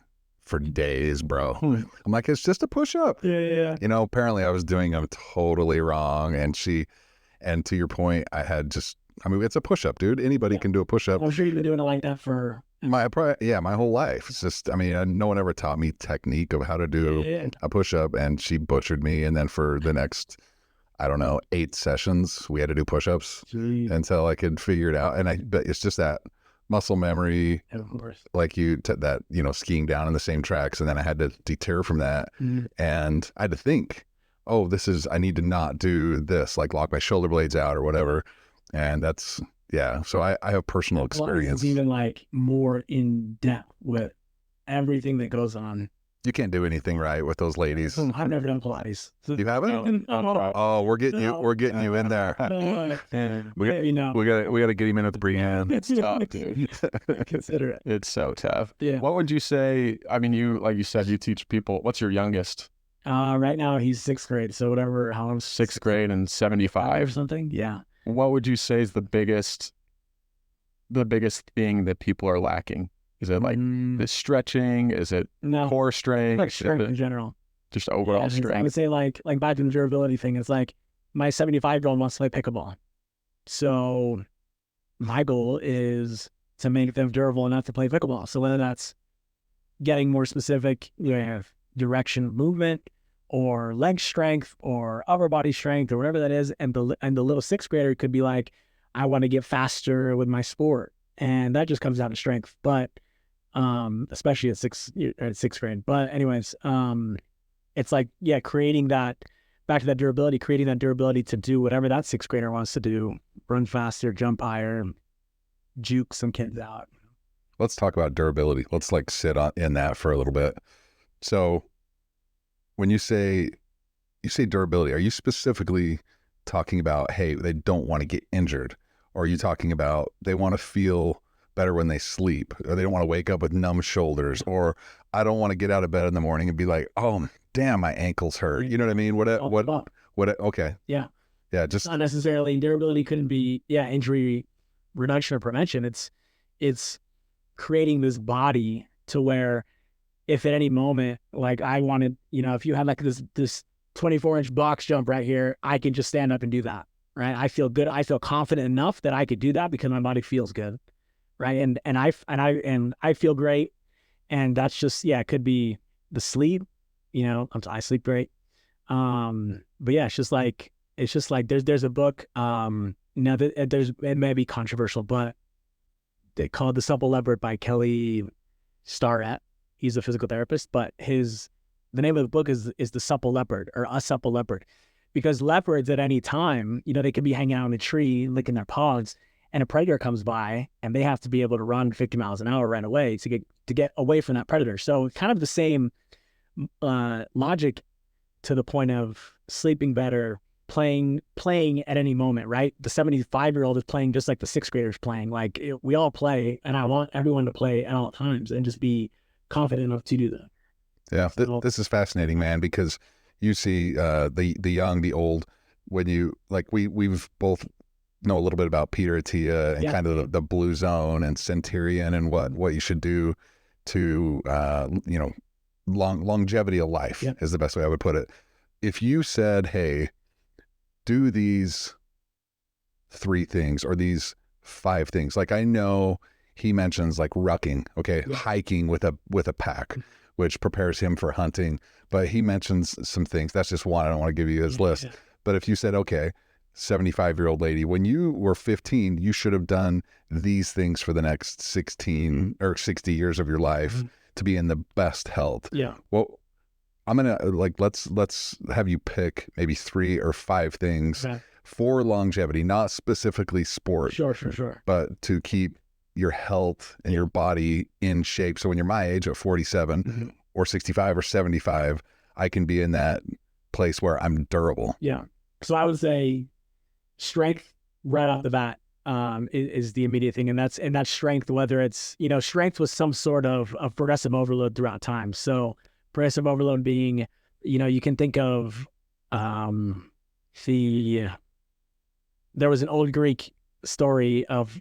for days, bro. I'm like, it's just a push-up. Yeah. Apparently I was doing them totally wrong, and to your point, it's a push-up, dude. Anybody can do a push-up. I'm sure you've been doing it like that for my whole life. It's just, no one ever taught me technique of how to do a push-up, and she butchered me. And then for the next, I don't know, 8 sessions, we had to do push-ups until I could figure it out. But it's just that muscle memory, like skiing down in the same tracks, and then I had to deter from that, and I had to think, I need to not do this, like lock my shoulder blades out or whatever, and that's so I have personal experience. It's even like more in depth with everything that goes on. You can't do anything right with those ladies. I've never done Pilates. You haven't? No. Oh, we're getting you in there. We got to get him in at the Brienne. It's tough, dude. Consider it. It's so tough. Yeah. What would you say? I mean, like you said, you teach people. What's your youngest? Right now he's 6th grade. So whatever, how I'm 6th grade and 75 or something. Yeah. What would you say is the biggest thing that people are lacking? Is it like the stretching? Is it core strength? Like strength in general. Just overall strength. I would say like back to the durability thing. It's like my 75-year-old wants to play pickleball. So my goal is to make them durable enough to play pickleball. So whether that's getting more specific, direction of movement, or leg strength, or upper body strength, or whatever that is, and the little 6th grader could be like, I want to get faster with my sport, and that just comes down to strength. But especially at 6th grade. But anyways, it's like creating that, back to that durability, creating that durability to do whatever that 6th grader wants to do: run faster, jump higher, juke some kids out. Let's talk about durability. Let's sit in that for a little bit. So when you say durability, are you specifically talking about, hey, they don't want to get injured? Or are you talking about they want to feel better when they sleep, or they don't want to wake up with numb shoulders, or I don't want to get out of bed in the morning and be like, oh, damn, my ankles hurt. You know what I mean? Okay. Yeah. Yeah. Just not necessarily durability. Couldn't be, injury reduction or prevention. It's creating this body to where if at any moment, like I wanted, if you had like this 24-inch box jump right here, I can just stand up and do that. Right. I feel good. I feel confident enough that I could do that because my body feels good. Right. And I feel great. And that's just, it could be the sleep, I sleep great. But yeah, it's just like there's a book, it may be controversial, but they call it The Supple Leopard by Kelly Starrett. He's a physical therapist, but the name of the book is The Supple Leopard, or A Supple Leopard. Because leopards at any time, they could be hanging out in a tree, licking their paws, and a predator comes by, and they have to be able to run 50 miles an hour right away to get away from that predator. So kind of the same logic to the point of sleeping better, playing at any moment, right? The 75-year-old is playing just like the sixth graders playing. Like we all play, and I want everyone to play at all times and just be confident enough to do that. Yeah, So, this is fascinating, man, because you see the young, the old. When you like, we've both know a little bit about Peter Attia and Yeah. kind of the blue zone and Centurion and what you should do to longevity of life Yeah. is the best way I would put it. If you said, hey, do these 3 things or these 5 things, like I know he mentions like rucking, okay, Yeah. hiking with a pack, which prepares him for hunting, but he mentions some things. That's just one. I don't want to give you his list. Yeah. But if you said, okay, 75-year-old lady, when you were 15, you should have done these things for the next 16 or 60 years of your life to be in the best health. Yeah. Well, I'm going to let's have you pick maybe 3 or 5 things for longevity, not specifically sport. Sure. But to keep your health and your body in shape. So when you're my age at 47 or 65 or 75, I can be in that place where I'm durable. Yeah. So I would say strength right off the bat is the immediate thing. And that's strength, whether it's, strength with some sort of progressive overload throughout time. So progressive overload being, you can think of there was an old Greek story of,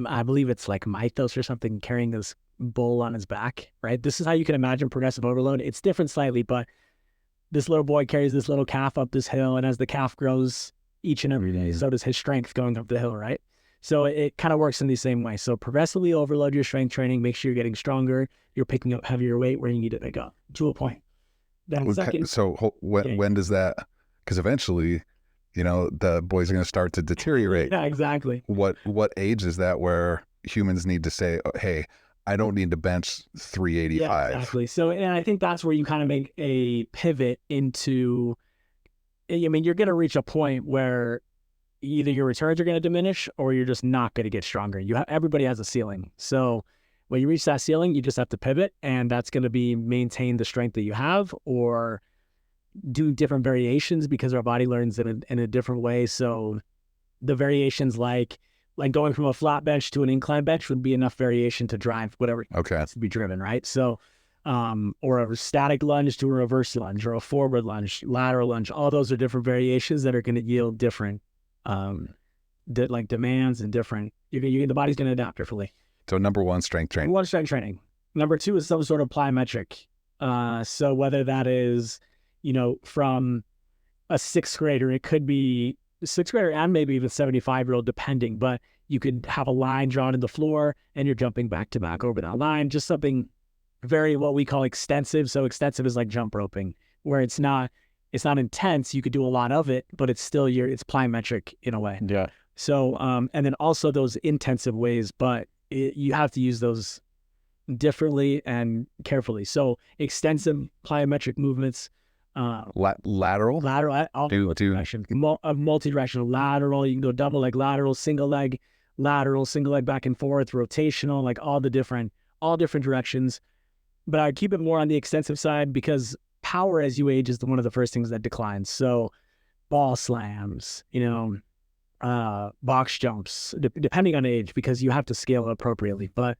I believe it's like Mythos or something, carrying this bull on his back, right? This is how you can imagine progressive overload. It's different slightly, but this little boy carries this little calf up this hill, and as the calf grows each and every day, so does his strength going up the hill, right? So it kind of works in the same way. So progressively overload your strength training, make sure you're getting stronger, you're picking up heavier weight where you need to pick up to a point. Then second, so when does that, because eventually, the boys are going to start to deteriorate. Yeah, exactly. What age is that where humans need to say, oh, hey, I don't need to bench 385? Yeah, exactly. So, and I think that's where you kind of make a pivot into, you're going to reach a point where either your returns are going to diminish or you're just not going to get stronger. Everybody has a ceiling. So when you reach that ceiling, you just have to pivot, and that's going to be maintain the strength that you have or do different variations because our body learns in a different way. So the variations like going from a flat bench to an incline bench would be enough variation to drive whatever has to be driven, right? So, or a static lunge to a reverse lunge or a forward lunge, lateral lunge, all those are different variations that are going to yield different, demands and different, the body's going to adapt differently. So number 1, strength training. Strength training. Number 2 is some sort of plyometric. So whether that is, from a sixth grader, it could be sixth grader and maybe even 75-year-old, depending, but you could have a line drawn in the floor and you're jumping back to back over that line, just something very, what we call extensive. So extensive is like jump roping, where it's not intense. You could do a lot of it, but it's still it's plyometric in a way. Yeah. So, and then also those intensive ways, but you have to use those differently and carefully. So extensive plyometric movements, lateral, multi-directional, lateral. You can go double leg lateral, single leg back and forth, rotational, like all different directions. But I keep it more on the extensive side because power as you age is one of the first things that declines. So ball slams, box jumps, depending on age, because you have to scale it appropriately. But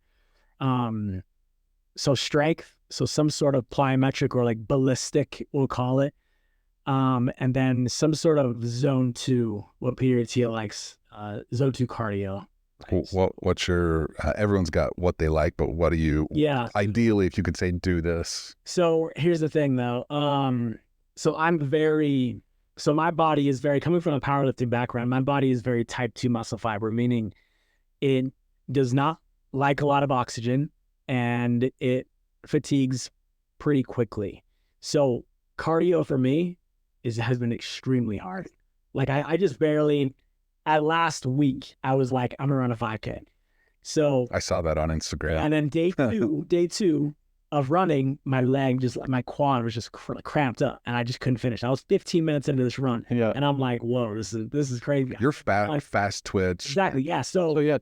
so strength, so some sort of plyometric or like ballistic, we'll call it. And then some sort of zone 2, what Peter Attia likes, zone 2 cardio. What's your, everyone's got what they like, but what do you, ideally, if you could say, do this? So here's the thing though. So my body is very, coming from a powerlifting background, my body is very type 2 muscle fiber, meaning it does not like a lot of oxygen and it fatigues pretty quickly. So cardio for me has been extremely hard. Like I just barely, at last week, I was like, I'm gonna run a 5K. So I saw that on Instagram. And then day two of running, my quad was just cramped up and I just couldn't finish. I was 15 minutes into this run. Yeah. And I'm like, whoa, this is crazy. You're fast twitch. Exactly. Yeah. So yeah,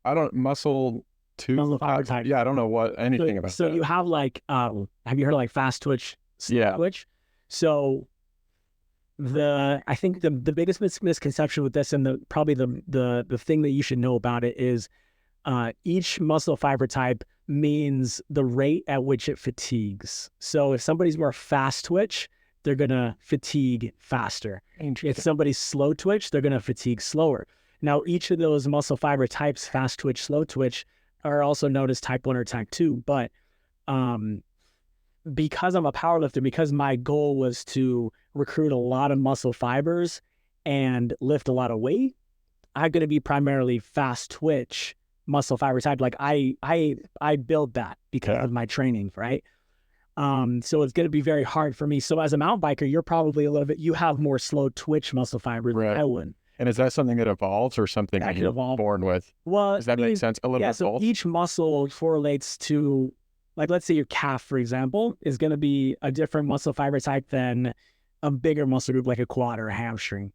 I don't muscle fiber type. Yeah, I don't know anything about that. So you have like, have you heard of like fast twitch? Yeah. Twitch? So I think the biggest misconception with this, and probably the thing that you should know about it is, each muscle fiber type means the rate at which it fatigues. So if somebody's more fast twitch, they're gonna fatigue faster. If somebody's slow twitch, they're gonna fatigue slower. Now, each of those muscle fiber types, fast twitch, slow twitch, are also known as type 1 or type 2. But because I'm a powerlifter, because my goal was to recruit a lot of muscle fibers and lift a lot of weight, I'm going to be primarily fast twitch muscle fiber type. Like I build that because of my training, right? So it's going to be very hard for me. So as a mountain biker, you're probably you have more slow twitch muscle fibers than I would. And is that something that evolves or something that you're born with? Well, does that make sense? A little bit so both? Each muscle correlates to, like, let's say your calf, for example, is going to be a different muscle fiber type than a bigger muscle group like a quad or a hamstring.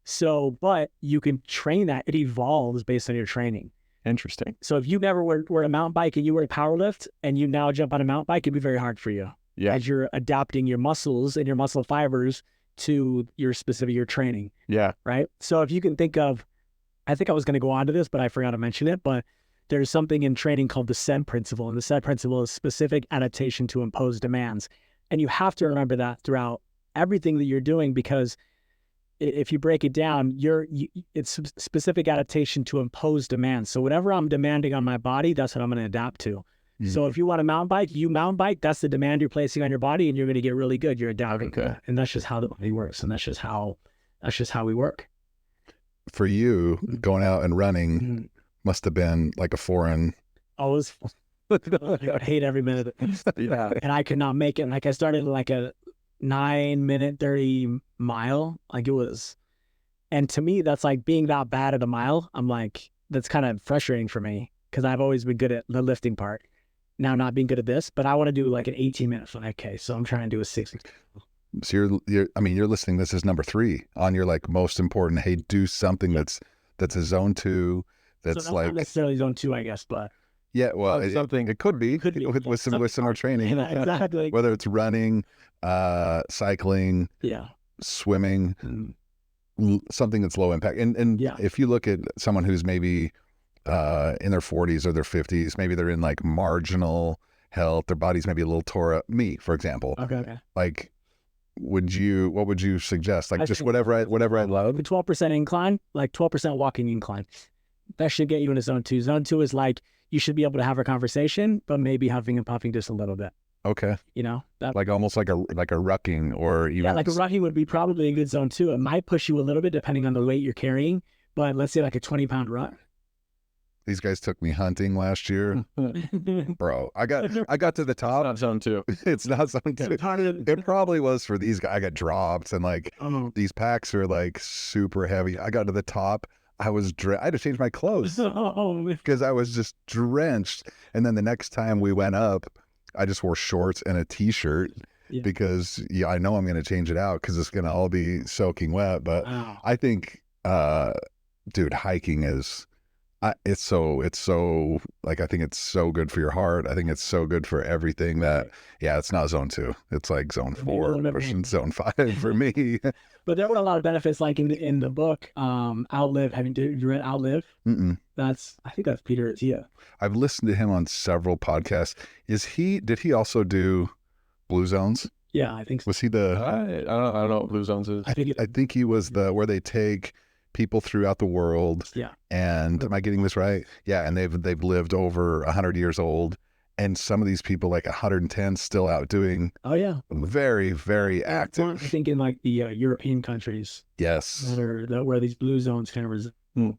So, but you can train that. It evolves based on your training. Interesting. So if you never were a mountain bike and you were a power lift and you now jump on a mountain bike, it'd be very hard for you. Yeah. As you're adapting your muscles and your muscle fibers to your training. Yeah. Right. So if you can think of, I think I was going to go on to this, but I forgot to mention it, but there's something in training called the SED principle. And the SED principle is specific adaptation to imposed demands. And you have to remember that throughout everything that you're doing, because if you break it down, it's specific adaptation to imposed demands. So whatever I'm demanding on my body, that's what I'm going to adapt to. Mm-hmm. So if you want a mountain bike, that's the demand you're placing on your body, and you're going to get really good. You're adapting. Okay. And that's just how the body works. And that's just how we work. For you, going out and running must have been like a foreign. I would hate every minute of it. Yeah. And I could not make it. Like I started like a 9-minute 30 mile. Like it was, and to me, that's like being that bad at a mile. I'm like, that's kind of frustrating for me because I've always been good at the lifting part. Now not being good at this, but I want to do like an 18-minute 5K. So I'm trying to do a 60. So you're listening. This is number 3 on your like most important. Hey, do something that's a zone 2. That's like not necessarily zone 2, I guess, but yeah. Well, it could be with some more training. Yeah, exactly. Whether it's running, cycling, swimming, something that's low impact. And if you look at someone who's maybe in their 40s or their 50s, maybe they're in like marginal health, their body's maybe a little tore up. Me, for example. Okay. Like, what would you suggest? Like just whatever I love. The 12% incline, like 12% walking incline. That should get you into zone 2. Zone 2 is like, you should be able to have a conversation, but maybe huffing and puffing just a little bit. Okay. You know, like almost like a rucking, or even like a rucking would be probably a good zone 2. It might push you a little bit depending on the weight you're carrying, but let's say like a 20-pound ruck. These guys took me hunting last year, bro. I got to the top. It's not zone 2. It's not zone 2. It probably was for these guys. I got dropped, and like these packs are like super heavy. I got to the top. I had to change my clothes because I was just drenched. And then the next time we went up, I just wore shorts and a t-shirt because I know I'm going to change it out because it's going to all be soaking wet. But I think, dude, hiking is, it's so like, I think it's so good for your heart. I think it's so good for everything that, it's not zone 2. It's like zone 4, pushing zone 5 for me. But there were a lot of benefits, like in the book, Outlive. Have you read Outlive? Mm-mm. I think that's Peter Attia. I've listened to him on several podcasts. Did he also do Blue Zones? Yeah, I think so. Was he the? I don't know what Blue Zones is. I think he was the where they take people throughout the world. Yeah. And am I getting this right? Yeah, and they've lived over 100 years old. And some of these people, like 110, still out doing. Oh yeah, very, very active. I think in like the European countries. Yes. Where these blue zones kind of.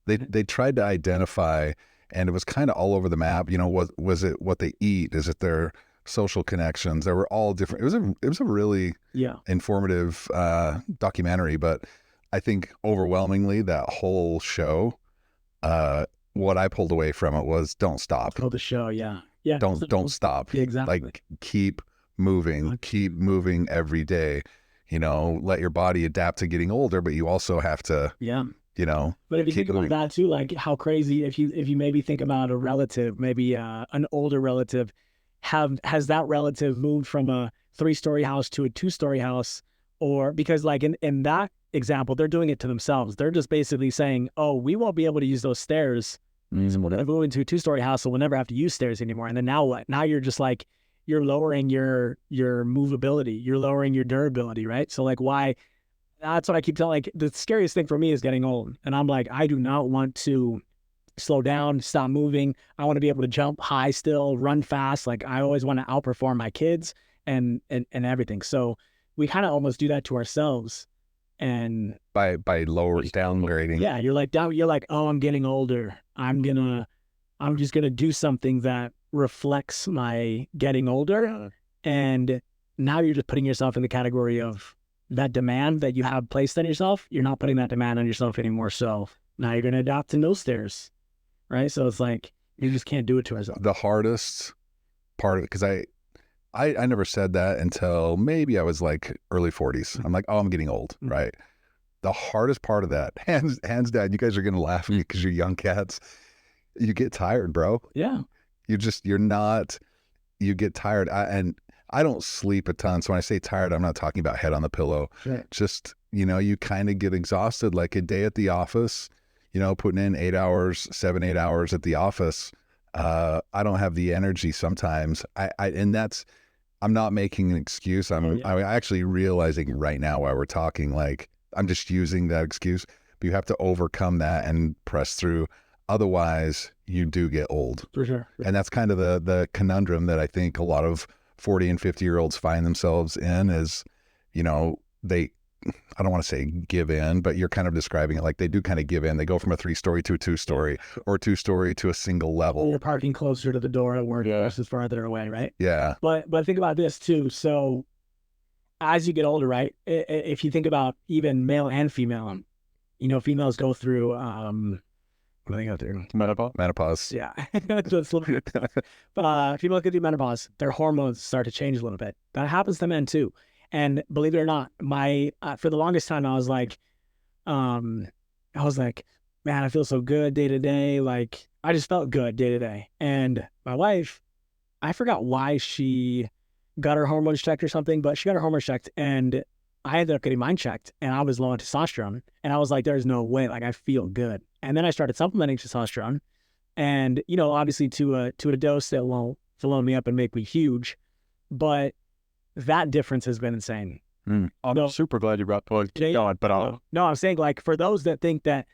They tried to identify, and it was kind of all over the map. You know, was it what they eat? Is it their social connections? They were all different. It was a really informative documentary. But I think overwhelmingly that whole show. What I pulled away from it was don't stop. Oh, the show, yeah. Don't stop. Yeah, exactly. Like keep moving every day. You know, let your body adapt to getting older, but you also have to. Yeah. You know. But if you think about that too, like how crazy if you maybe think about a relative, maybe an older relative, has that relative moved from a 3-story house to a 2-story house Or because like in that example, they're doing it to themselves. They're just basically saying, oh, we won't be able to use those stairs. We'll go into a 2-story house, so we'll never have to use stairs anymore. And then now what? Now you're just like, you're lowering your movability. You're lowering your durability, right? So like why? That's what I keep telling. Like the scariest thing for me is getting old. And I'm like, I do not want to slow down, stop moving. I want to be able to jump high still, run fast. Like I always want to outperform my kids and everything. So we kind of almost do that to ourselves. And by downgrading. yeah, you're like, oh, I'm getting older. I'm just gonna do something that reflects my getting older. And now you're just putting yourself in the category of that demand that you have placed on yourself. You're not putting that demand on yourself anymore. So now you're gonna adopt to no stairs. Right. So it's like, you just can't do it to ourselves. The hardest part of it, because I never said that until maybe I was like early 40s. I'm like, oh, I'm getting old, right? The hardest part of that, hands down, you guys are going to laugh at me because you're young cats. You get tired, bro. Yeah. You get tired. And I don't sleep a ton. So when I say tired, I'm not talking about head on the pillow. Right. Just, you kind of get exhausted, like a day at the office, putting in 8 hours, 7-8 hours at the office. I don't have the energy sometimes. I'm not making an excuse. I'm actually realizing right now while we're talking, like I'm just using that excuse, but you have to overcome that and press through. Otherwise you do get old. For sure. And that's kind of the conundrum that I think a lot of 40 and 50-year-olds find themselves in is, I don't want to say give in, but you're kind of describing it like they do kind of give in. They go from a 3-story to a 2-story or a 2-story to a single level. You're parking closer to the door at work versus farther away, right? Yeah. But think about this too. So as you get older, right? If you think about even male and female, females go through, what do they go through? Menopause. Yeah. But females go through menopause. Their hormones start to change a little bit. That happens to men too. And believe it or not, for the longest time, I was like, man, I feel so good day to day. Like I just felt good day to day. And my wife, I forgot why she got her hormones checked or something, but she got her hormones checked and I ended up getting mine checked and I was low on testosterone. And I was like, there's no way, like I feel good. And then I started supplementing testosterone and, obviously to a dose that won't fill me up and make me huge. But that difference has been insane. I'm super glad you brought the point. No, I'm saying like for those that think that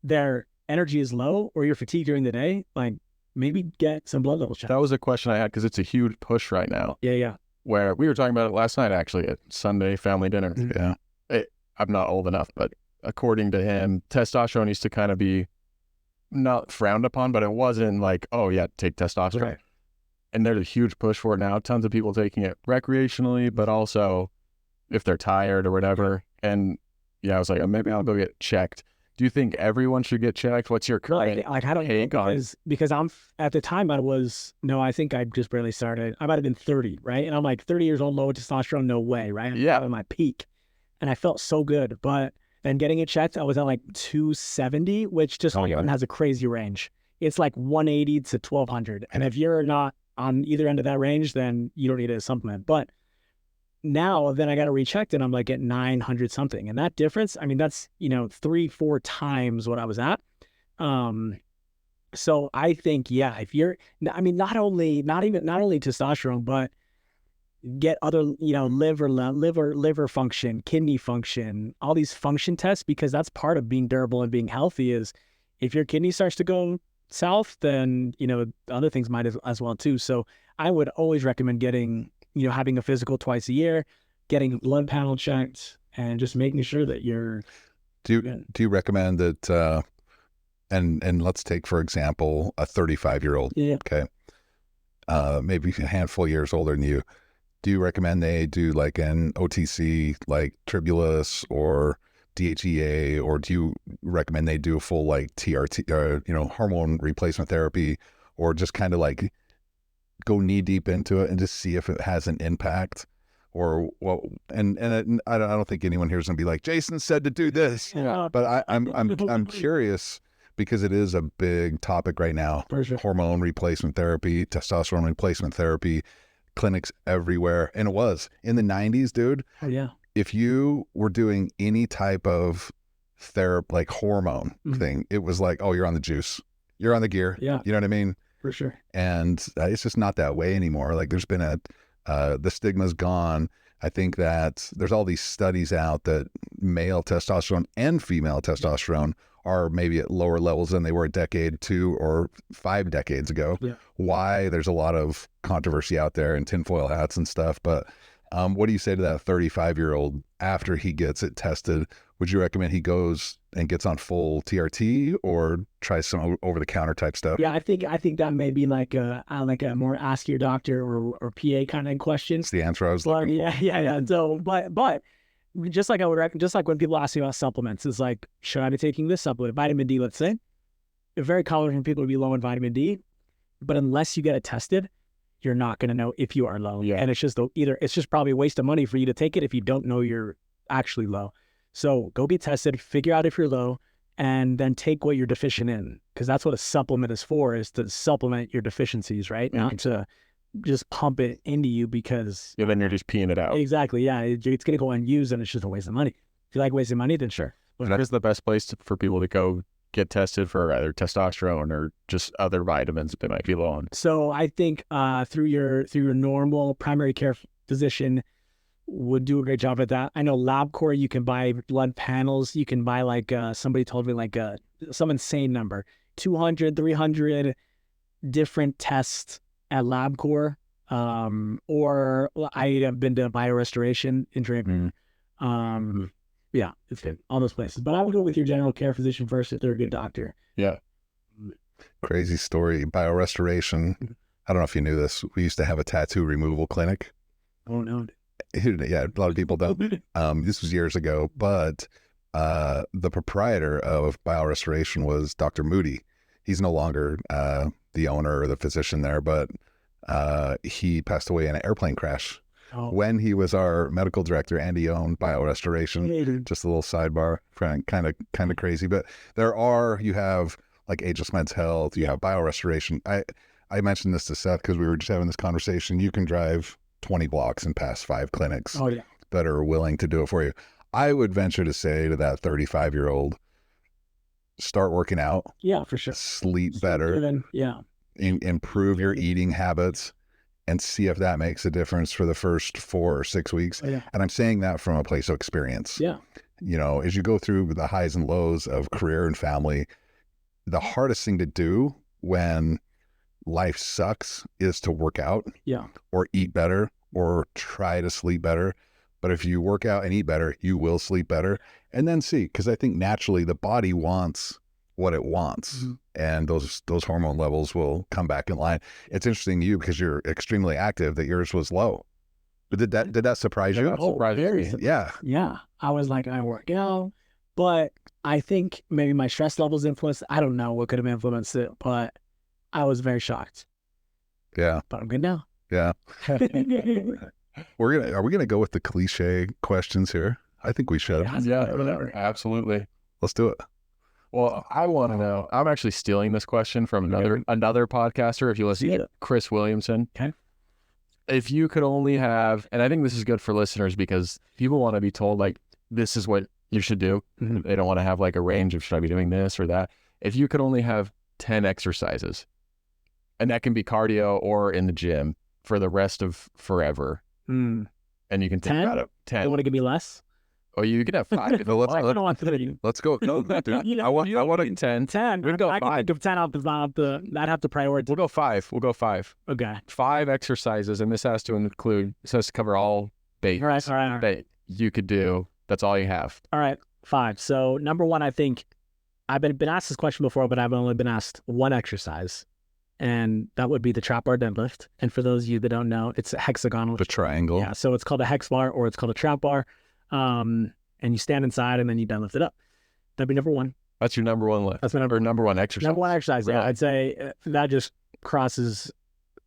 their energy is low or you're fatigued during the day, like maybe get some blood levels checked. That was a question I had because it's a huge push right now. Yeah. Where we were talking about it last night, actually, at Sunday family dinner. Yeah. I'm not old enough, but according to him, testosterone used to kind of be not frowned upon, but it wasn't like, oh yeah, take testosterone. Right. And there's a huge push for it now. Tons of people taking it recreationally, but also if they're tired or whatever. And yeah, I was like, maybe I'll go get checked. Do you think everyone should get checked? What's your current take on it? Because I'm at the time I think I just barely started. I might have been 30, right? And I'm like 30 years old, low testosterone, no way, right? Yeah. At my peak. And I felt so good. But then getting it checked, I was at like 270, which just has a crazy range. It's like 180 to 1200. And if you're not on either end of that range, then you don't need a supplement. But now then I got to rechecked and I'm like at 900 something. And that difference, I mean, that's, 3-4 times what I was at. So I think, yeah, if you're, I mean, not only testosterone, but get other, liver function, kidney function, all these function tests, because that's part of being durable and being healthy is if your kidney starts to go south, then, other things might as well too. So I would always recommend getting, having a physical twice a year, getting blood panel checked, and just making sure that you're. Do you recommend that? And let's take for example a 35-year-old. Yeah. Okay. Maybe a handful of years older than you. Do you recommend they do like an OTC, like Tribulus or DHEA, or do you recommend they do a full like TRT, hormone replacement therapy, or just kind of like go knee deep into it and just see if it has an impact, or what? And I don't think anyone here is gonna be like, Jason said to do this, but I'm curious because it is a big topic right now. For sure. Hormone replacement therapy, testosterone replacement therapy, clinics everywhere, and it was in the 90s, dude. Oh yeah. if you were doing any type of therapy, like hormone Mhm. thing, it was like, oh, you're on the juice, you're on the gear. Yeah. You know what I mean? For sure. And it's just not that way anymore. Like there's been the stigma's gone. I think that there's all these studies out that male testosterone and female testosterone are maybe at lower levels than they were a decade, 2 or 5 decades ago. Yeah. Why? There's a lot of controversy out there and tinfoil hats and stuff. But what do you say to that 35-year-old after he gets it tested? Would you recommend he goes and gets on full TRT or tries some over-the-counter type stuff? Yeah, I think that may be like a more ask your doctor or PA kind of question. It's the answer I was Well, looking for. yeah. So, but just like just like when people ask me about supplements, it's like, should I be taking this supplement, vitamin D? Let's say, it's very common for people to be low in vitamin D, but unless you get it tested, you're not going to know if you are low. Yeah. And it's just probably a waste of money for you to take it if you don't know you're actually low. So go get tested, figure out if you're low, and then take what you're deficient in, because that's what a supplement is for, is to supplement your deficiencies, right? Not to just pump it into you because... Yeah, then you're just peeing it out. Exactly, yeah. It's going to go unused and it's just a waste of money. If you like wasting money, then sure. Where's the best place for people to go get tested for either testosterone or just other vitamins that they might be low on? So I think through your normal primary care physician would do a great job at that. I know LabCorp, you can buy blood panels. You can buy like somebody told me like some insane number, 200, 300 different tests at LabCorp. Or I have been to BioRestoration in Draper. Yeah, it's good. All those places. But I would go with your general care physician first if they're a good doctor. Yeah. Crazy story. BioRestoration. I don't know if you knew this. We used to have a tattoo removal clinic. Oh, no. Yeah, a lot of people don't. This was years ago, but the proprietor of BioRestoration was Dr. Moody. He's no longer the owner or the physician there, but he passed away in an airplane crash when he was our medical director, and he owned BioRestoration. Just a little sidebar, kind of crazy. But you have like Ageless Men's Health, you have BioRestoration. I mentioned this to Seth because we were just having this conversation. You can drive 20 blocks and pass 5 clinics that are willing to do it for you. I would venture to say to that 35-year-old, start working out. Yeah, for sure. Sleep better. Improve your eating habits and see if that makes a difference for the first 4 or 6 weeks. And I'm saying that from a place of experience. Yeah. You know, as you go through the highs and lows of career and family, the hardest thing to do when life sucks is to work out or eat better or try to sleep better. But if you work out and eat better, you will sleep better. And then see, because I think naturally the body wants what it wants, and those hormone levels will come back in line. It's interesting to you because you're extremely active that yours was low. But did that surprise you? Oh, very. Yeah. I was like, I work out, but I think maybe my stress levels influenced. I don't know what could have influenced it, but I was very shocked. Yeah. But I'm good now. Yeah. Are we gonna go with the cliche questions here? I think we should. Yeah, absolutely. Let's do it. Well, I want to know. I'm actually stealing this question from another podcaster. If you listen to Chris Williamson, if you could only have, and I think this is good for listeners because people want to be told like this is what you should do. They don't want to have like a range of should I be doing this or that. If you could only have 10 exercises, and that can be cardio or in the gym for the rest of forever, and you can think about it. 10. You want to give me less? Oh, you can have 5. Let's go. No, dude. I want to 10. 10. We'd go 5. I could 10 off. I'd have to prioritize. We'll go 5. Okay. 5 exercises, and this has to cover all bases. All right. That you could do. That's all you have. All right. 5. So number 1, I think I've been asked this question before, but I've only been asked one exercise, and that would be the trap bar deadlift. And for those of you that don't know, it's a hexagonal. The triangle. Yeah. So it's called a hex bar or it's called a trap bar. And you stand inside and then you deadlift it up. That'd be number 1. That's your number 1 lift. That's my number 1 exercise. Number 1 exercise. Really? Yeah, I'd say that just crosses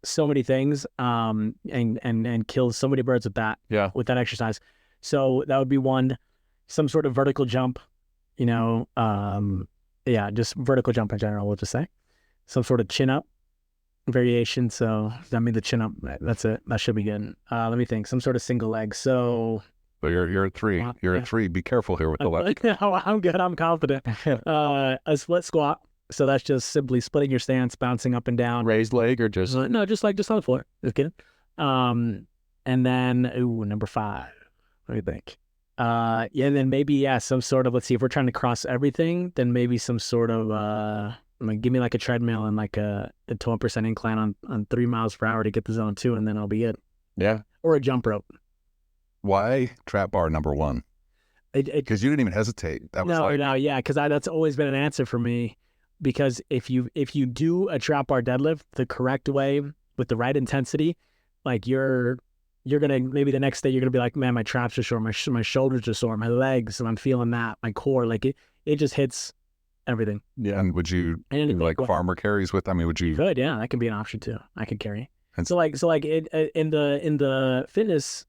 so many things, and kills so many birds with that. Yeah. With that exercise. So that would be 1. Some sort of vertical jump. Just vertical jump in general. We'll just say some sort of chin up variation. So that means the chin up. That's it. That should be good. Let me think. Some sort of single leg. So. So you're at 3. You're at 3. Be careful here with the left. I'm good. I'm confident. A split squat. So that's just simply splitting your stance, bouncing up and down. Raised leg or just No, just on the floor. Just kidding. And then number 5. What do you think? Yeah, and then maybe some sort of, let's see, if we're trying to cross everything, then maybe some sort of give me like a treadmill and like a 12% incline on 3 miles per hour to get the zone 2, and then I'll be good. yeah. Or a jump rope. Why trap bar number 1? Because you didn't even hesitate. That was because that's always been an answer for me. Because if you do a trap bar deadlift the correct way with the right intensity, like you're gonna, maybe the next day you're gonna be like, man, my traps are sore, my shoulders are sore, my legs, and I'm feeling that, my core, like it just hits everything. Yeah. And would you do like farmer carries with? I mean, would you? Good, yeah, that can be an option too. I could carry. And so in the fitness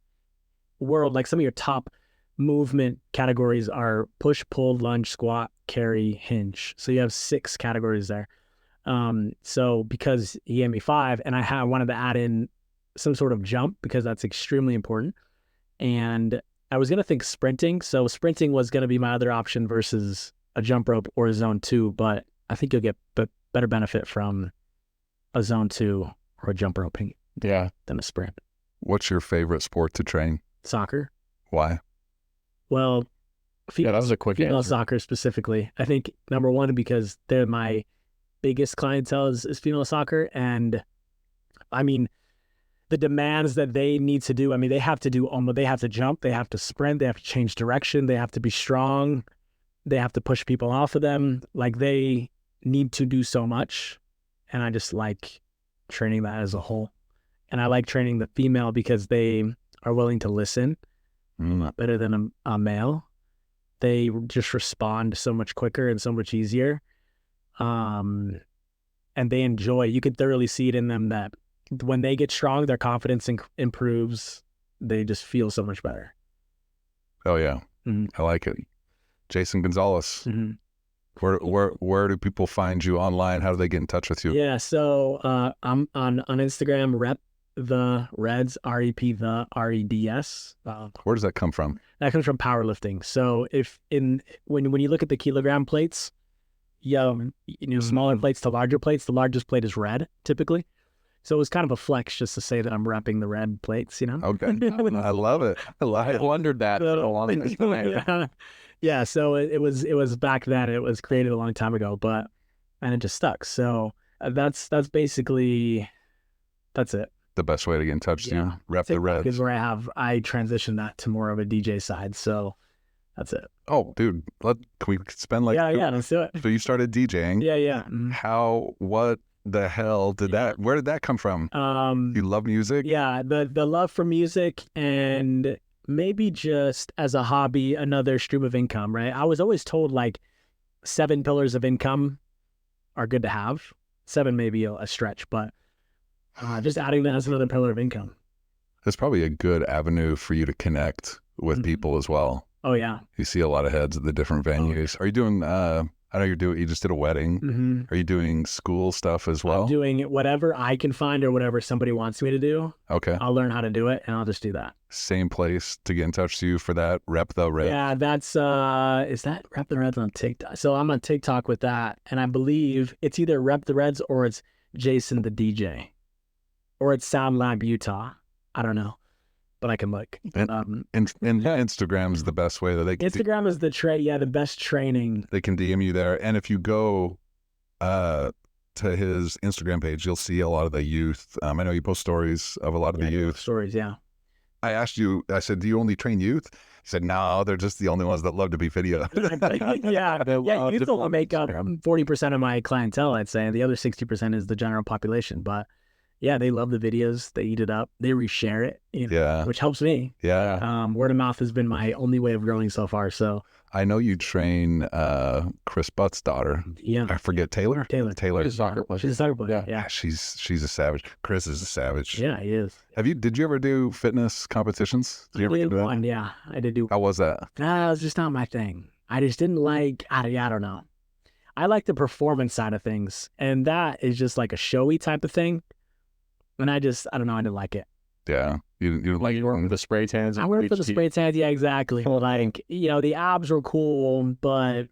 world, like some of your top movement categories are push, pull, lunge, squat, carry, hinge. So you have 6 categories there. So because he gave me 5, and I wanted to add in some sort of jump because that's extremely important. And I was going to think sprinting. So sprinting was going to be my other option versus a jump rope or a zone 2, but I think you'll get better benefit from a zone 2 or a jump roping than a sprint. What's your favorite sport to train? Soccer. Why? Well, that was a quick female answer. soccer specifically. I think number 1 because they're my biggest clientele is female soccer, and I mean the demands that they need to do. I mean they have to jump, they have to sprint, they have to change direction, they have to be strong, they have to push people off of them. Like they need to do so much, and I just like training that as a whole. And I like training the female because they are willing to listen better than a male. They just respond so much quicker and so much easier. And they enjoy, you could thoroughly see it in them that when they get strong, their confidence improves. They just feel so much better. Oh yeah. Mm-hmm. I like it. Jason Gonzales. Mm-hmm. Where do people find you online? How do they get in touch with you? Yeah, so I'm on Instagram, rep the Reds, REP the REDS. Where does that come from? That comes from powerlifting. So when you look at the kilogram plates, smaller plates to larger plates, the largest plate is red typically. So it was kind of a flex just to say that I'm repping the red plates, Okay. I love it. I wondered that for a long time. Yeah, so it was back then. It was created a long time ago, and it just stuck. So that's basically, that's it. The best way to get in touch to you. Rep the Reds. Is where I transitioned that to more of a DJ side. So that's it. Oh, dude, can we spend let's do it. So you started DJing. Yeah. What the hell where did that come from? You love music? Yeah, the love for music, and maybe just as a hobby, another stream of income, right? I was always told like 7 pillars of income are good to have. 7 may be a stretch, but just adding that as another pillar of income. It's probably a good avenue for you to connect with people as well. Oh yeah. You see a lot of heads at the different venues. Are you doing, I know you just did a wedding. Mm-hmm. Are you doing school stuff as well? I'm doing whatever I can find or whatever somebody wants me to do. Okay. I'll learn how to do it and I'll just do that. Same place to get in touch to you for that, Rep the Reds. Yeah, that's, is that Rep the Reds on TikTok? So I'm on TikTok with that, and I believe it's either Rep the Reds or it's Jason the DJ. Or it's Sound Lab Utah. I don't know, but I can look. Instagram's the best way that they can. Instagram is the best training. They can DM you there, and if you go to his Instagram page, you'll see a lot of the youth. I know you post stories of a lot of the youth. Stories, yeah. I asked you. I said, "Do you only train youth?" He said, "No, they're just the only ones that love to be videoed." yeah. Youth will make up 40% of my clientele, I'd say, and the other 60% is the general population, but. Yeah, they love the videos. They eat it up. They reshare it, which helps me. Yeah. Word of mouth has been my only way of growing so far. So I know you train Chris Butt's daughter. Yeah. I forget Taylor. Taylor. She's a soccer player. She's a soccer player. Yeah. She's a savage. Chris is a savage. Yeah, he is. Did you ever do fitness competitions? Did you ever do that? Yeah, I did do. How was that? That was just not my thing. I just didn't like, I don't know. I like the performance side of things. And that is just like a showy type of thing. And I don't know, I didn't like it. Yeah. You Like you weren't the spray tans. I went for the spray tans. Yeah, exactly. Like, you know, the abs were cool, but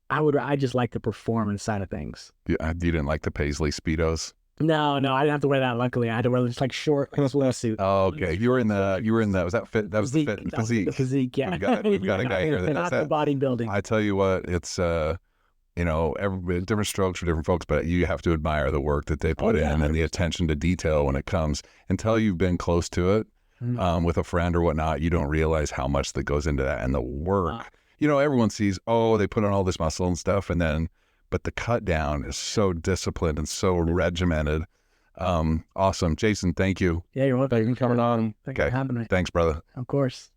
I just like the performance side of things. you didn't like the Paisley Speedos? No, I didn't have to wear that. Luckily, I had to wear just like short swimsuit. Oh, okay. You were in that. Was that fit? That was the fit and physique. The physique, yeah. We've got a guy here that not does the that. bodybuilding. I tell you what, it's you know, different strokes for different folks, but you have to admire the work that they put in and the attention to detail when it comes. Until you've been close to it with a friend or whatnot, you don't realize how much that goes into that and the work. You know, everyone sees, oh, they put on all this muscle and stuff, but the cut down is so disciplined and so regimented. Awesome. Jason, thank you. Yeah, you're welcome. Thank you for coming on. Thanks for having me. Thanks, brother. Of course.